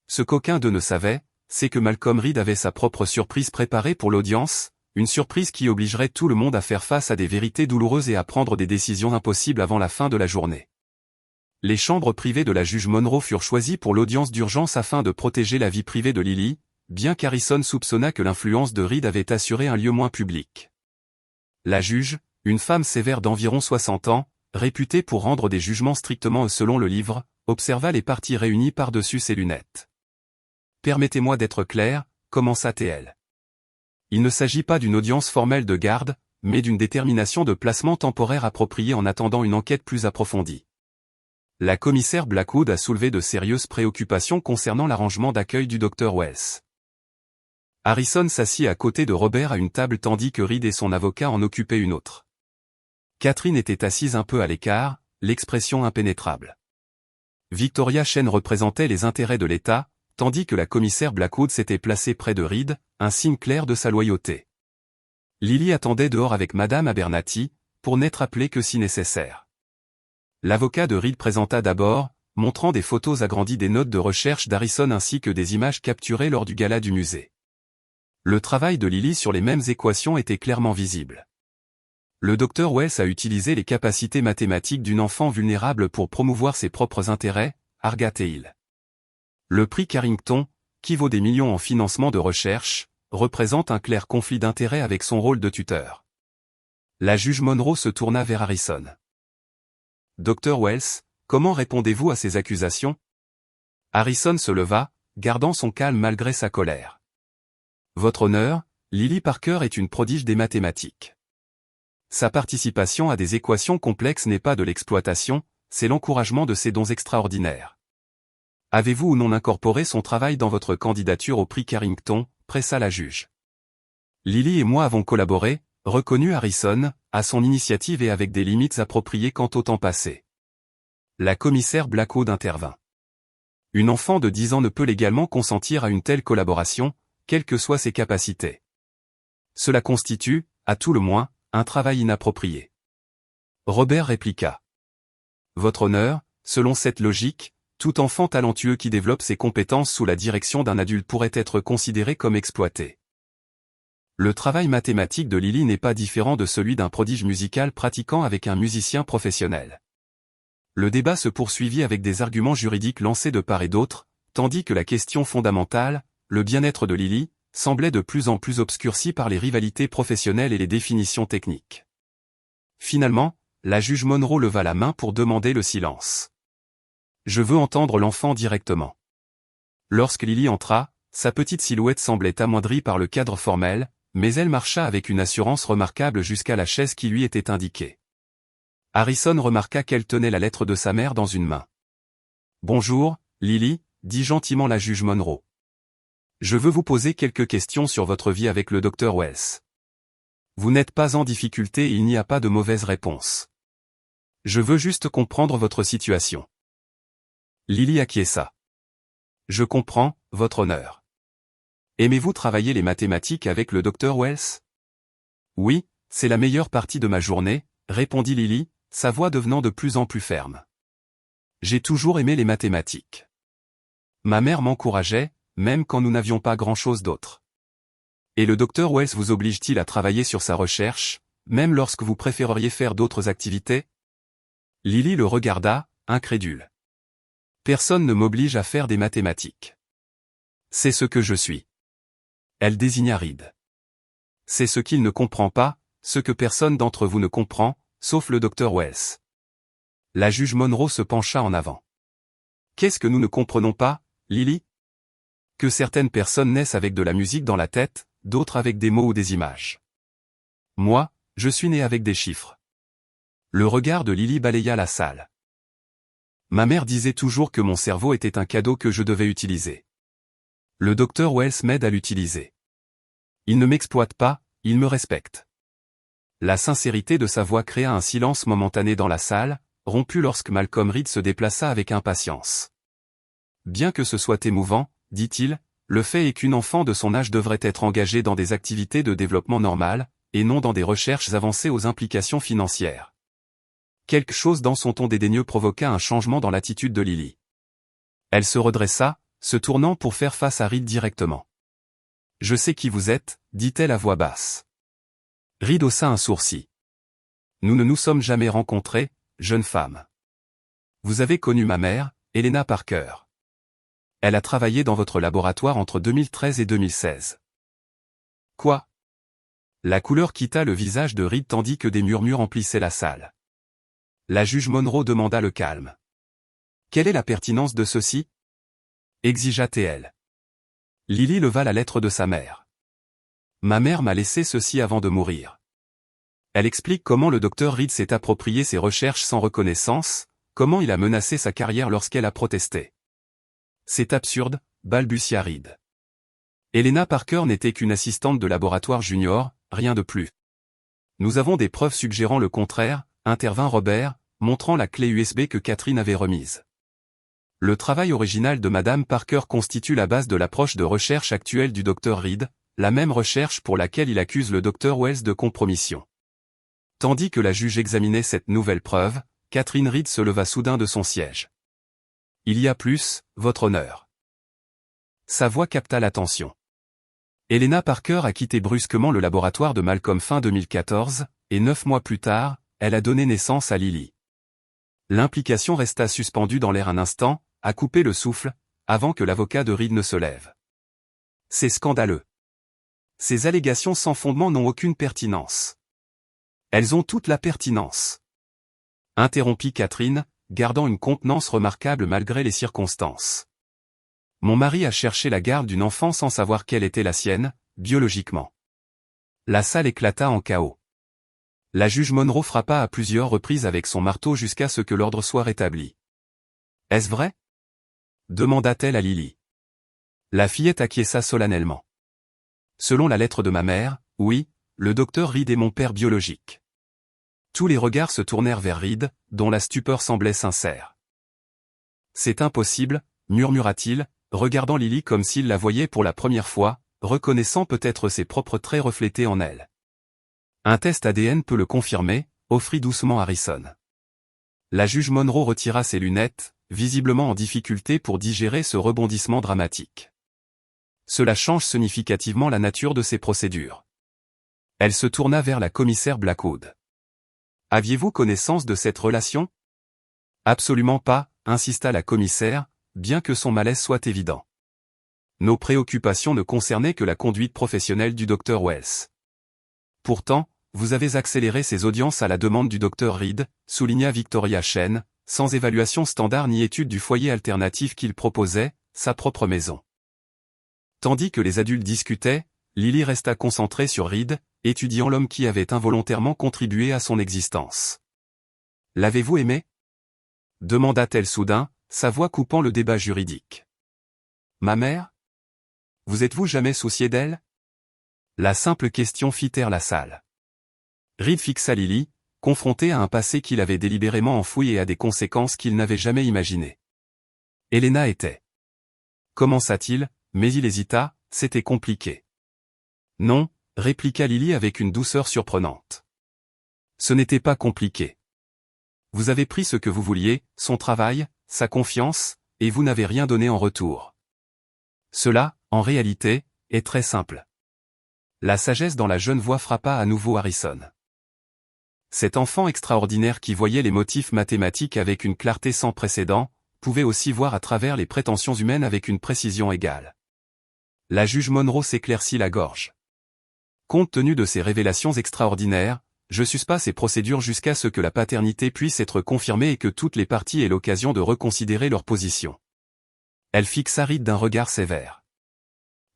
Ce qu'aucun d'eux ne savait, c'est que Malcolm Reed avait sa propre surprise préparée pour l'audience, une surprise qui obligerait tout le monde à faire face à des vérités douloureuses et à prendre des décisions impossibles avant la fin de la journée. Les chambres privées de la juge Monroe furent choisies pour l'audience d'urgence afin de protéger la vie privée de Lily, bien qu'Harrison soupçonnât que l'influence de Reed avait assuré un lieu moins public. La juge, une femme sévère d'environ 60 ans, réputée pour rendre des jugements strictement selon le livre, observa les parties réunies par-dessus ses lunettes. « Permettez-moi d'être clair, commença-t-elle. Il ne s'agit pas d'une audience formelle de garde, mais d'une détermination de placement temporaire appropriée en attendant une enquête plus approfondie. La commissaire Blackwood a soulevé de sérieuses préoccupations concernant l'arrangement d'accueil du Dr Wells. » Harrison s'assit à côté de Robert à une table tandis que Reed et son avocat en occupaient une autre. Catherine était assise un peu à l'écart, l'expression impénétrable. Victoria Chen représentait les intérêts de l'État, tandis que la commissaire Blackwood s'était placée près de Reed, un signe clair de sa loyauté. Lily attendait dehors avec Madame Abernathy, pour n'être appelée que si nécessaire. L'avocat de Reed présenta d'abord, montrant des photos agrandies des notes de recherche d'Harrison ainsi que des images capturées lors du gala du musée. Le travail de Lily sur les mêmes équations était clairement visible. Le Dr Wells a utilisé les capacités mathématiques d'une enfant vulnérable pour promouvoir ses propres intérêts, arguait-il. Le prix Carrington, qui vaut des millions en financement de recherche, représente un clair conflit d'intérêts avec son rôle de tuteur. La juge Monroe se tourna vers Harrison. Dr Wells, comment répondez-vous à ces accusations? Harrison se leva, gardant son calme malgré sa colère. Votre honneur, Lily Parker est une prodige des mathématiques. Sa participation à des équations complexes n'est pas de l'exploitation, c'est l'encouragement de ses dons extraordinaires. Avez-vous ou non incorporé son travail dans votre candidature au prix Carrington, pressa la juge. Lily et moi avons collaboré, reconnut Harrison, à son initiative et avec des limites appropriées quant au temps passé. La commissaire Blackwood intervint. Une enfant de 10 ans ne peut légalement consentir à une telle collaboration, quelles que soient ses capacités. Cela constitue, à tout le moins, un travail inapproprié. Robert répliqua. Votre honneur, selon cette logique, tout enfant talentueux qui développe ses compétences sous la direction d'un adulte pourrait être considéré comme exploité. Le travail mathématique de Lily n'est pas différent de celui d'un prodige musical pratiquant avec un musicien professionnel. Le débat se poursuivit avec des arguments juridiques lancés de part et d'autre, tandis que la question fondamentale, le bien-être de Lily, semblait de plus en plus obscurcie par les rivalités professionnelles et les définitions techniques. Finalement, la juge Monroe leva la main pour demander le silence. Je veux entendre l'enfant directement. Lorsque Lily entra, sa petite silhouette semblait amoindrie par le cadre formel, mais elle marcha avec une assurance remarquable jusqu'à la chaise qui lui était indiquée. Harrison remarqua qu'elle tenait la lettre de sa mère dans une main. « Bonjour, Lily, dit gentiment la juge Monroe. Je veux vous poser quelques questions sur votre vie avec le Dr Wells. Vous n'êtes pas en difficulté et il n'y a pas de mauvaise réponse. Je veux juste comprendre votre situation. » Lily acquiesça. « Je comprends, votre honneur. Aimez-vous travailler les mathématiques avec le Dr Wells? » « Oui, c'est la meilleure partie de ma journée, » répondit Lily, sa voix devenant de plus en plus ferme. « J'ai toujours aimé les mathématiques. Ma mère m'encourageait, même quand nous n'avions pas grand-chose d'autre. Et le Dr Wells vous oblige-t-il à travailler sur sa recherche, même lorsque vous préféreriez faire d'autres activités? » Lily le regarda, incrédule. « Personne ne m'oblige à faire des mathématiques. C'est ce que je suis. » Elle désigna Reed. « C'est ce qu'il ne comprend pas, ce que personne d'entre vous ne comprend, sauf le Dr Wells. » La juge Monroe se pencha en avant. « Qu'est-ce que nous ne comprenons pas, Lily? Que certaines personnes naissent avec de la musique dans la tête, d'autres avec des mots ou des images. Moi, je suis né avec des chiffres. » Le regard de Lily balaya la salle. « Ma mère disait toujours que mon cerveau était un cadeau que je devais utiliser. Le Dr Wells m'aide à l'utiliser. Il ne m'exploite pas, il me respecte. » La sincérité de sa voix créa un silence momentané dans la salle, rompu lorsque Malcolm Reed se déplaça avec impatience. « Bien que ce soit émouvant, dit-il, le fait est qu'une enfant de son âge devrait être engagée dans des activités de développement normal, et non dans des recherches avancées aux implications financières. » Quelque chose dans son ton dédaigneux provoqua un changement dans l'attitude de Lily. Elle se redressa, se tournant pour faire face à Reed directement. « Je sais qui vous êtes, » dit-elle à voix basse. Reed haussa un sourcil. « Nous ne nous sommes jamais rencontrés, jeune femme. Vous avez connu ma mère, Helena Parker. Elle a travaillé dans votre laboratoire entre 2013 et 2016. » Quoi? La couleur quitta le visage de Reed tandis que des murmures emplissaient la salle. La juge Monroe demanda le calme. « Quelle est la pertinence de ceci? » exigea-t-elle. Lily leva la lettre de sa mère. « Ma mère m'a laissé ceci avant de mourir. » Elle explique comment le docteur Reed s'est approprié ses recherches sans reconnaissance, comment il a menacé sa carrière lorsqu'elle a protesté. « C'est absurde, » balbutia Reed. Helena Parker n'était qu'une assistante de laboratoire junior, rien de plus. « Nous avons des preuves suggérant le contraire, » intervint Robert, montrant la clé USB que Catherine avait remise. Le travail original de Madame Parker constitue la base de l'approche de recherche actuelle du Dr Reed, la même recherche pour laquelle il accuse le Dr Wells de compromission. Tandis que la juge examinait cette nouvelle preuve, Catherine Reed se leva soudain de son siège. « Il y a plus, votre honneur. » Sa voix capta l'attention. Helena Parker a quitté brusquement le laboratoire de Malcolm fin 2014, et 9 mois plus tard, elle a donné naissance à Lily. L'implication resta suspendue dans l'air un instant, à couper le souffle, avant que l'avocat de Reed ne se lève. « C'est scandaleux. Ces allégations sans fondement n'ont aucune pertinence. » « Elles ont toute la pertinence. » interrompit Catherine, gardant une contenance remarquable malgré les circonstances. « Mon mari a cherché la garde d'une enfant sans savoir quelle était la sienne, biologiquement. » La salle éclata en chaos. La juge Monroe frappa à plusieurs reprises avec son marteau jusqu'à ce que l'ordre soit rétabli. « Est-ce vrai? » demanda-t-elle à Lily. La fillette acquiesça solennellement. « Selon la lettre de ma mère, oui, le docteur Reed est mon père biologique. » Tous les regards se tournèrent vers Reed, dont la stupeur semblait sincère. « C'est impossible, murmura-t-il, regardant Lily comme s'il la voyait pour la première fois, reconnaissant peut-être ses propres traits reflétés en elle. Un test ADN peut le confirmer, offrit doucement Harrison. La juge Monroe retira ses lunettes, visiblement en difficulté pour digérer ce rebondissement dramatique. Cela change significativement la nature de ces procédures. Elle se tourna vers la commissaire Blackwood. Aviez-vous connaissance de cette relation? Absolument pas, insista la commissaire, bien que son malaise soit évident. Nos préoccupations ne concernaient que la conduite professionnelle du Dr Wells. Pourtant, vous avez accéléré ces audiences à la demande du Dr Reed, souligna Victoria Chen, sans évaluation standard ni étude du foyer alternatif qu'il proposait, sa propre maison. Tandis que les adultes discutaient, Lily resta concentrée sur Reed, étudiant l'homme qui avait involontairement contribué à son existence. L'avez-vous aimé? Demanda-t-elle soudain, sa voix coupant le débat juridique. Ma mère? Vous êtes-vous jamais soucié d'elle? La simple question fit taire la salle. Reed fixa Lily, confronté à un passé qu'il avait délibérément enfoui et à des conséquences qu'il n'avait jamais imaginées. Helena était. Commença-t-il, mais il hésita, c'était compliqué. Non, répliqua Lily avec une douceur surprenante. Ce n'était pas compliqué. Vous avez pris ce que vous vouliez, son travail, sa confiance, et vous n'avez rien donné en retour. Cela, en réalité, est très simple. La sagesse dans la jeune voix frappa à nouveau Harrison. Cet enfant extraordinaire qui voyait les motifs mathématiques avec une clarté sans précédent, pouvait aussi voir à travers les prétentions humaines avec une précision égale. La juge Monroe s'éclaircit la gorge. Compte tenu de ces révélations extraordinaires, je suspends ces procédures jusqu'à ce que la paternité puisse être confirmée et que toutes les parties aient l'occasion de reconsidérer leur position. Elle fixa Reed d'un regard sévère.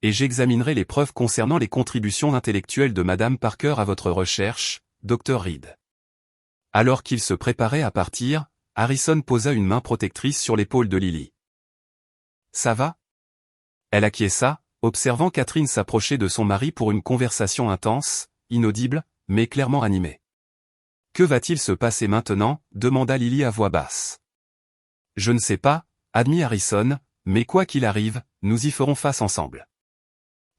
Et j'examinerai les preuves concernant les contributions intellectuelles de Madame Parker à votre recherche, Dr Reed. Alors qu'il se préparait à partir, Harrison posa une main protectrice sur l'épaule de Lily. Ça va? Elle acquiesça, observant Catherine s'approcher de son mari pour une conversation intense, inaudible, mais clairement animée. Que va-t-il se passer maintenant? Demanda Lily à voix basse. Je ne sais pas, admit Harrison, mais quoi qu'il arrive, nous y ferons face ensemble.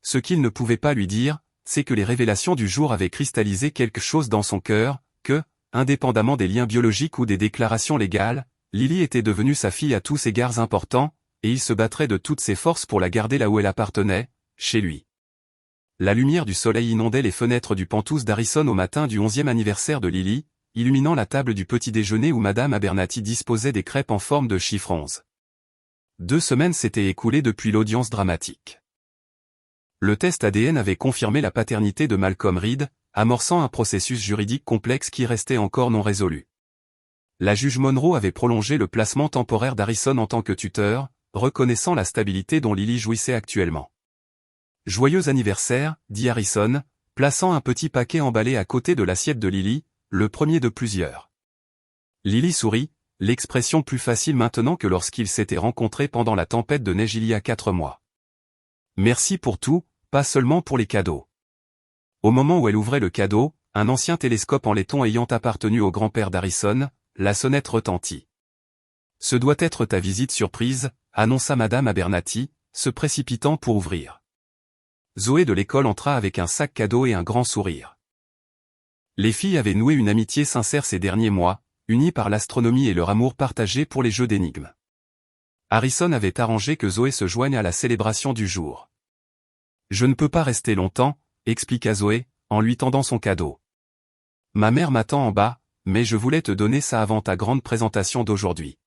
Ce qu'il ne pouvait pas lui dire, c'est que les révélations du jour avaient cristallisé quelque chose dans son cœur, que, indépendamment des liens biologiques ou des déclarations légales, Lily était devenue sa fille à tous égards importants, et il se battrait de toutes ses forces pour la garder là où elle appartenait, chez lui. La lumière du soleil inondait les fenêtres du penthouse d'Harrison au matin du 11e anniversaire de Lily, illuminant la table du petit déjeuner où Madame Abernathy disposait des crêpes en forme de chiffrons. 2 semaines s'étaient écoulées depuis l'audience dramatique. Le test ADN avait confirmé la paternité de Malcolm Reed, amorçant un processus juridique complexe qui restait encore non résolu. La juge Monroe avait prolongé le placement temporaire d'Harrison en tant que tuteur, reconnaissant la stabilité dont Lily jouissait actuellement. « Joyeux anniversaire », dit Harrison, plaçant un petit paquet emballé à côté de l'assiette de Lily, le premier de plusieurs. Lily sourit, l'expression plus facile maintenant que lorsqu'ils s'étaient rencontrés pendant la tempête de neige il y a 4 mois. « Merci pour tout, pas seulement pour les cadeaux. » Au moment où elle ouvrait le cadeau, un ancien télescope en laiton ayant appartenu au grand-père d'Harrison, la sonnette retentit. « Ce doit être ta visite surprise », annonça Madame Abernathy, se précipitant pour ouvrir. Zoé de l'école entra avec un sac cadeau et un grand sourire. Les filles avaient noué une amitié sincère ces derniers mois, unies par l'astronomie et leur amour partagé pour les jeux d'énigmes. Harrison avait arrangé que Zoé se joigne à la célébration du jour. « Je ne peux pas rester longtemps », expliqua Zoé, en lui tendant son cadeau. « Ma mère m'attend en bas, mais je voulais te donner ça avant ta grande présentation d'aujourd'hui. »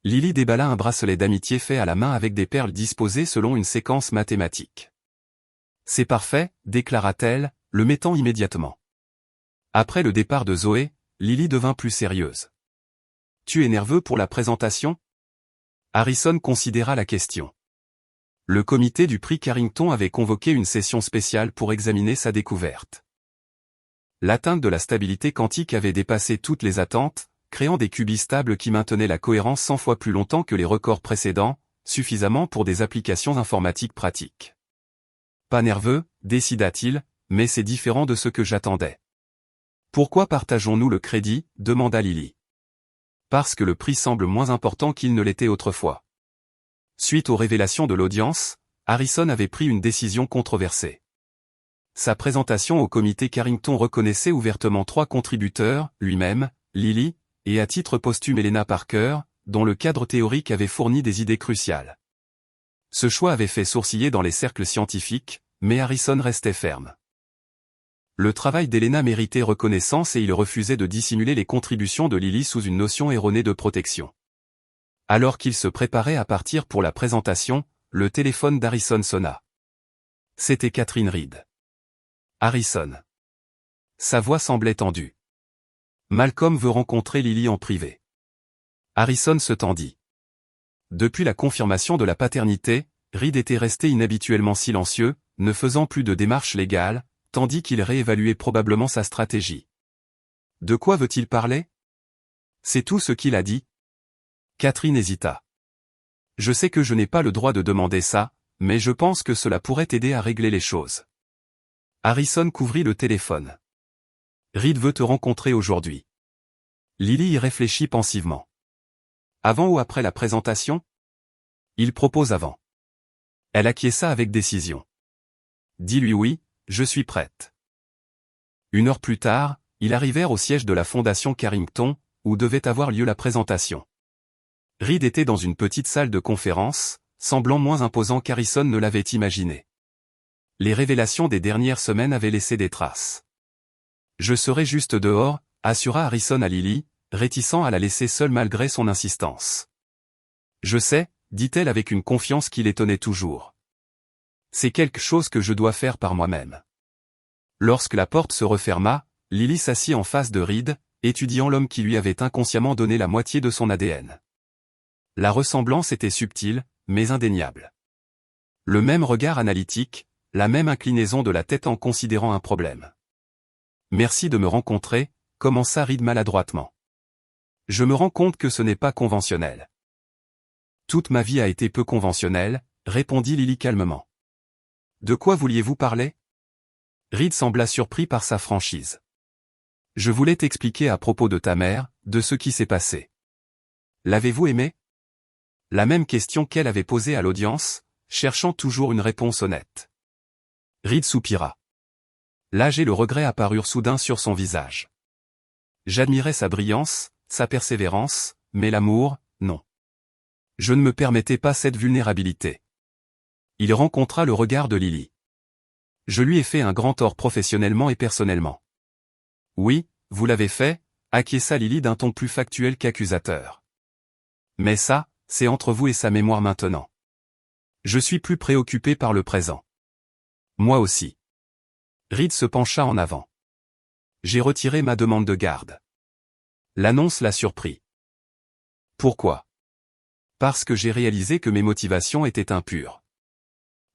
Lily déballa un bracelet d'amitié fait à la main avec des perles disposées selon une séquence mathématique. « C'est parfait, déclara-t-elle, le mettant immédiatement. Après le départ de Zoé, Lily devint plus sérieuse. « Tu es nerveux pour la présentation ?» Harrison considéra la question. Le comité du prix Carrington avait convoqué une session spéciale pour examiner sa découverte. L'atteinte de la stabilité quantique avait dépassé toutes les attentes, créant des qubits stables qui maintenaient la cohérence 100 fois plus longtemps que les records précédents, suffisamment pour des applications informatiques pratiques. Pas nerveux, décida-t-il, mais c'est différent de ce que j'attendais. Pourquoi partageons-nous le crédit, demanda Lily. Parce que le prix semble moins important qu'il ne l'était autrefois. Suite aux révélations de l'audience, Harrison avait pris une décision controversée. Sa présentation au comité Carrington reconnaissait ouvertement 3 contributeurs, lui-même, Lily, et à titre posthume Helena Parker, dont le cadre théorique avait fourni des idées cruciales. Ce choix avait fait sourciller dans les cercles scientifiques, mais Harrison restait ferme. Le travail d'Helena méritait reconnaissance et il refusait de dissimuler les contributions de Lily sous une notion erronée de protection. Alors qu'il se préparait à partir pour la présentation, le téléphone d'Harrison sonna. C'était Catherine Reed. Harrison. Sa voix semblait tendue. Malcolm veut rencontrer Lily en privé. Harrison se tendit. Depuis la confirmation de la paternité, Reed était resté inhabituellement silencieux, ne faisant plus de démarches légales, tandis qu'il réévaluait probablement sa stratégie. De quoi veut-il parler? C'est tout ce qu'il a dit. Catherine hésita. Je sais que je n'ai pas le droit de demander ça, mais je pense que cela pourrait aider à régler les choses. Harrison couvrit le téléphone. Reed veut te rencontrer aujourd'hui. Lily y réfléchit pensivement. Avant ou après la présentation? Il propose avant. Elle acquiesça avec décision. Dis-lui oui, je suis prête. 1 heure plus tard, ils arrivèrent au siège de la Fondation Carrington, où devait avoir lieu la présentation. Reed était dans une petite salle de conférence, semblant moins imposant qu'Harrison ne l'avait imaginé. Les révélations des dernières semaines avaient laissé des traces. Je serai juste dehors, assura Harrison à Lily, réticent à la laisser seule malgré son insistance. Je sais, dit-elle avec une confiance qui l'étonnait toujours. C'est quelque chose que je dois faire par moi-même. Lorsque la porte se referma, Lily s'assit en face de Reed, étudiant l'homme qui lui avait inconsciemment donné la moitié de son ADN. La ressemblance était subtile, mais indéniable. Le même regard analytique, la même inclinaison de la tête en considérant un problème. Merci de me rencontrer, commença Reed maladroitement. Je me rends compte que ce n'est pas conventionnel. Toute ma vie a été peu conventionnelle, répondit Lily calmement. De quoi vouliez-vous parler? Reed sembla surpris par sa franchise. Je voulais t'expliquer à propos de ta mère, de ce qui s'est passé. L'avez-vous aimée? La même question qu'elle avait posée à l'audience, cherchant toujours une réponse honnête. Reed soupira. L'âge et le regret apparurent soudain sur son visage. J'admirais sa brillance, sa persévérance, mais l'amour, non. Je ne me permettais pas cette vulnérabilité. Il rencontra le regard de Lily. Je lui ai fait un grand tort professionnellement et personnellement. Oui, vous l'avez fait, acquiesça Lily d'un ton plus factuel qu'accusateur. Mais ça, c'est entre vous et sa mémoire maintenant. Je suis plus préoccupé par le présent. Moi aussi. Reed se pencha en avant. J'ai retiré ma demande de garde. L'annonce l'a surpris. Pourquoi? Parce que j'ai réalisé que mes motivations étaient impures.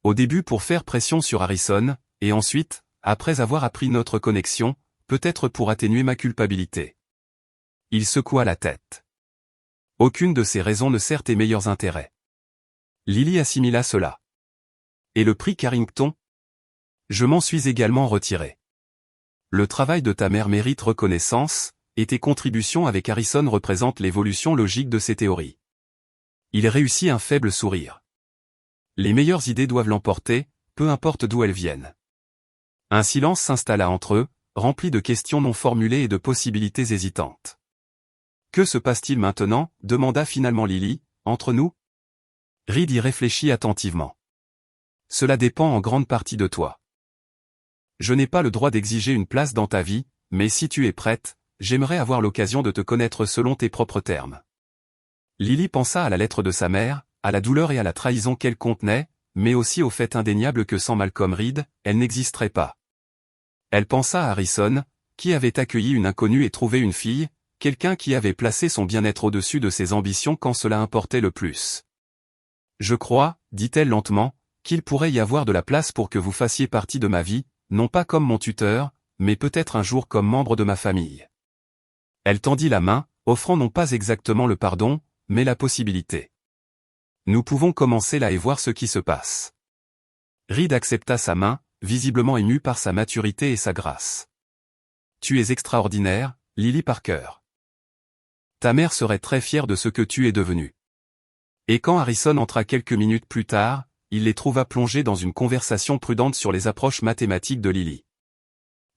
Au début pour faire pression sur Harrison, et ensuite, après avoir appris notre connexion, peut-être pour atténuer ma culpabilité. Il secoua la tête. Aucune de ces raisons ne sert tes meilleurs intérêts. Lily assimila cela. Et le prix Carrington? Je m'en suis également retiré. Le travail de ta mère mérite reconnaissance, et tes contributions avec Harrison représentent l'évolution logique de ses théories. Il réussit un faible sourire. Les meilleures idées doivent l'emporter, peu importe d'où elles viennent. Un silence s'installa entre eux, rempli de questions non formulées et de possibilités hésitantes. Que se passe-t-il maintenant? Demanda finalement Lily, entre nous? Reed y réfléchit attentivement. Cela dépend en grande partie de toi. Je n'ai pas le droit d'exiger une place dans ta vie, mais si tu es prête, j'aimerais avoir l'occasion de te connaître selon tes propres termes. Lily pensa à la lettre de sa mère, à la douleur et à la trahison qu'elle contenait, mais aussi au fait indéniable que sans Malcolm Reed, elle n'existerait pas. Elle pensa à Harrison, qui avait accueilli une inconnue et trouvé une fille, quelqu'un qui avait placé son bien-être au-dessus de ses ambitions quand cela importait le plus. Je crois, dit-elle lentement, qu'il pourrait y avoir de la place pour que vous fassiez partie de ma vie, non pas comme mon tuteur, mais peut-être un jour comme membre de ma famille. Elle tendit la main, offrant non pas exactement le pardon, mais la possibilité. Nous pouvons commencer là et voir ce qui se passe. Reed accepta sa main, visiblement ému par sa maturité et sa grâce. Tu es extraordinaire, Lily Parker. Ta mère serait très fière de ce que tu es devenue. Et quand Harrison entra quelques minutes plus tard, il les trouva plongés dans une conversation prudente sur les approches mathématiques de Lily.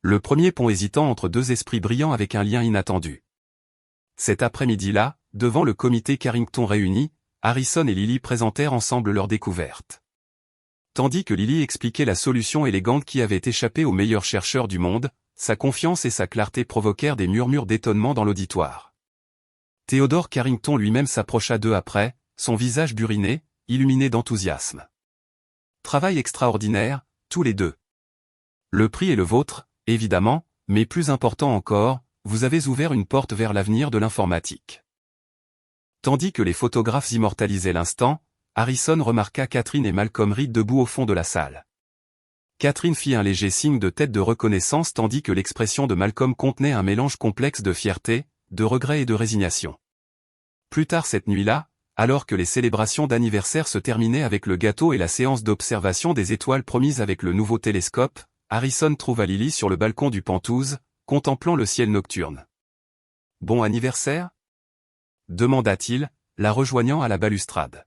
Le premier pont hésitant entre deux esprits brillants avec un lien inattendu. Cet après-midi-là, devant le comité Carrington réuni, Harrison et Lily présentèrent ensemble leur découverte. Tandis que Lily expliquait la solution élégante qui avait échappé aux meilleurs chercheurs du monde, sa confiance et sa clarté provoquèrent des murmures d'étonnement dans l'auditoire. Theodore Carrington lui-même s'approcha d'eux après, son visage buriné, illuminé d'enthousiasme. Travail extraordinaire, tous les deux. Le prix est le vôtre, évidemment, mais plus important encore, vous avez ouvert une porte vers l'avenir de l'informatique. Tandis que les photographes immortalisaient l'instant, Harrison remarqua Catherine et Malcolm Reed debout au fond de la salle. Catherine fit un léger signe de tête de reconnaissance tandis que l'expression de Malcolm contenait un mélange complexe de fierté, de regret et de résignation. Plus tard cette nuit-là, alors que les célébrations d'anniversaire se terminaient avec le gâteau et la séance d'observation des étoiles promise avec le nouveau télescope, Harrison trouva Lily sur le balcon du Penthouse, contemplant le ciel nocturne. « Bon anniversaire ?» demanda-t-il, la rejoignant à la balustrade.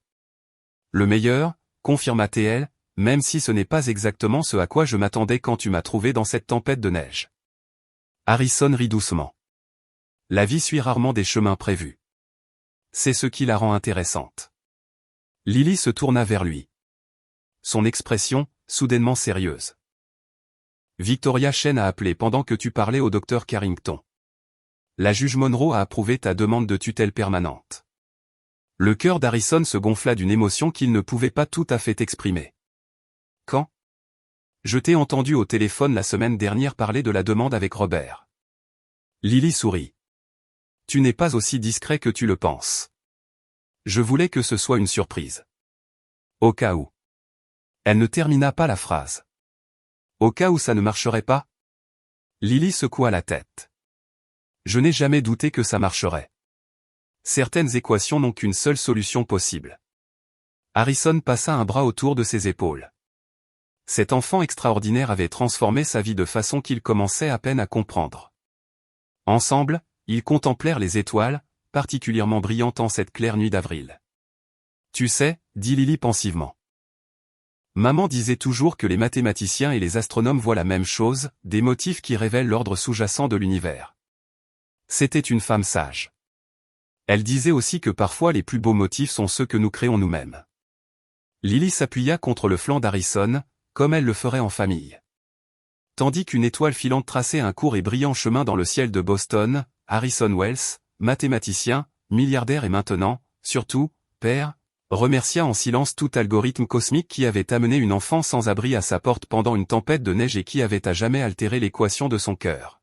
« Le meilleur, confirma-t-elle, même si ce n'est pas exactement ce à quoi je m'attendais quand tu m'as trouvé dans cette tempête de neige. » Harrison rit doucement. La vie suit rarement des chemins prévus. C'est ce qui la rend intéressante. Lily se tourna vers lui. Son expression, soudainement sérieuse. Victoria Chen a appelé pendant que tu parlais au docteur Carrington. La juge Monroe a approuvé ta demande de tutelle permanente. Le cœur d'Harrison se gonfla d'une émotion qu'il ne pouvait pas tout à fait exprimer. Quand ? Je t'ai entendu au téléphone la semaine dernière parler de la demande avec Robert. Lily sourit. Tu n'es pas aussi discret que tu le penses. Je voulais que ce soit une surprise. Au cas où. Elle ne termina pas la phrase. Au cas où ça ne marcherait pas ? Lily secoua la tête. Je n'ai jamais douté que ça marcherait. Certaines équations n'ont qu'une seule solution possible. Harrison passa un bras autour de ses épaules. Cet enfant extraordinaire avait transformé sa vie de façon qu'il commençait à peine à comprendre. Ensemble, ils contemplèrent les étoiles, particulièrement brillantes en cette claire nuit d'avril. Tu sais, dit Lily pensivement. Maman disait toujours que les mathématiciens et les astronomes voient la même chose, des motifs qui révèlent l'ordre sous-jacent de l'univers. C'était une femme sage. Elle disait aussi que parfois les plus beaux motifs sont ceux que nous créons nous-mêmes. Lily s'appuya contre le flanc d'Harrison, comme elle le ferait en famille. Tandis qu'une étoile filante traçait un court et brillant chemin dans le ciel de Boston, Harrison Wells, mathématicien, milliardaire et maintenant, surtout, père, remercia en silence tout algorithme cosmique qui avait amené une enfant sans abri à sa porte pendant une tempête de neige et qui avait à jamais altéré l'équation de son cœur.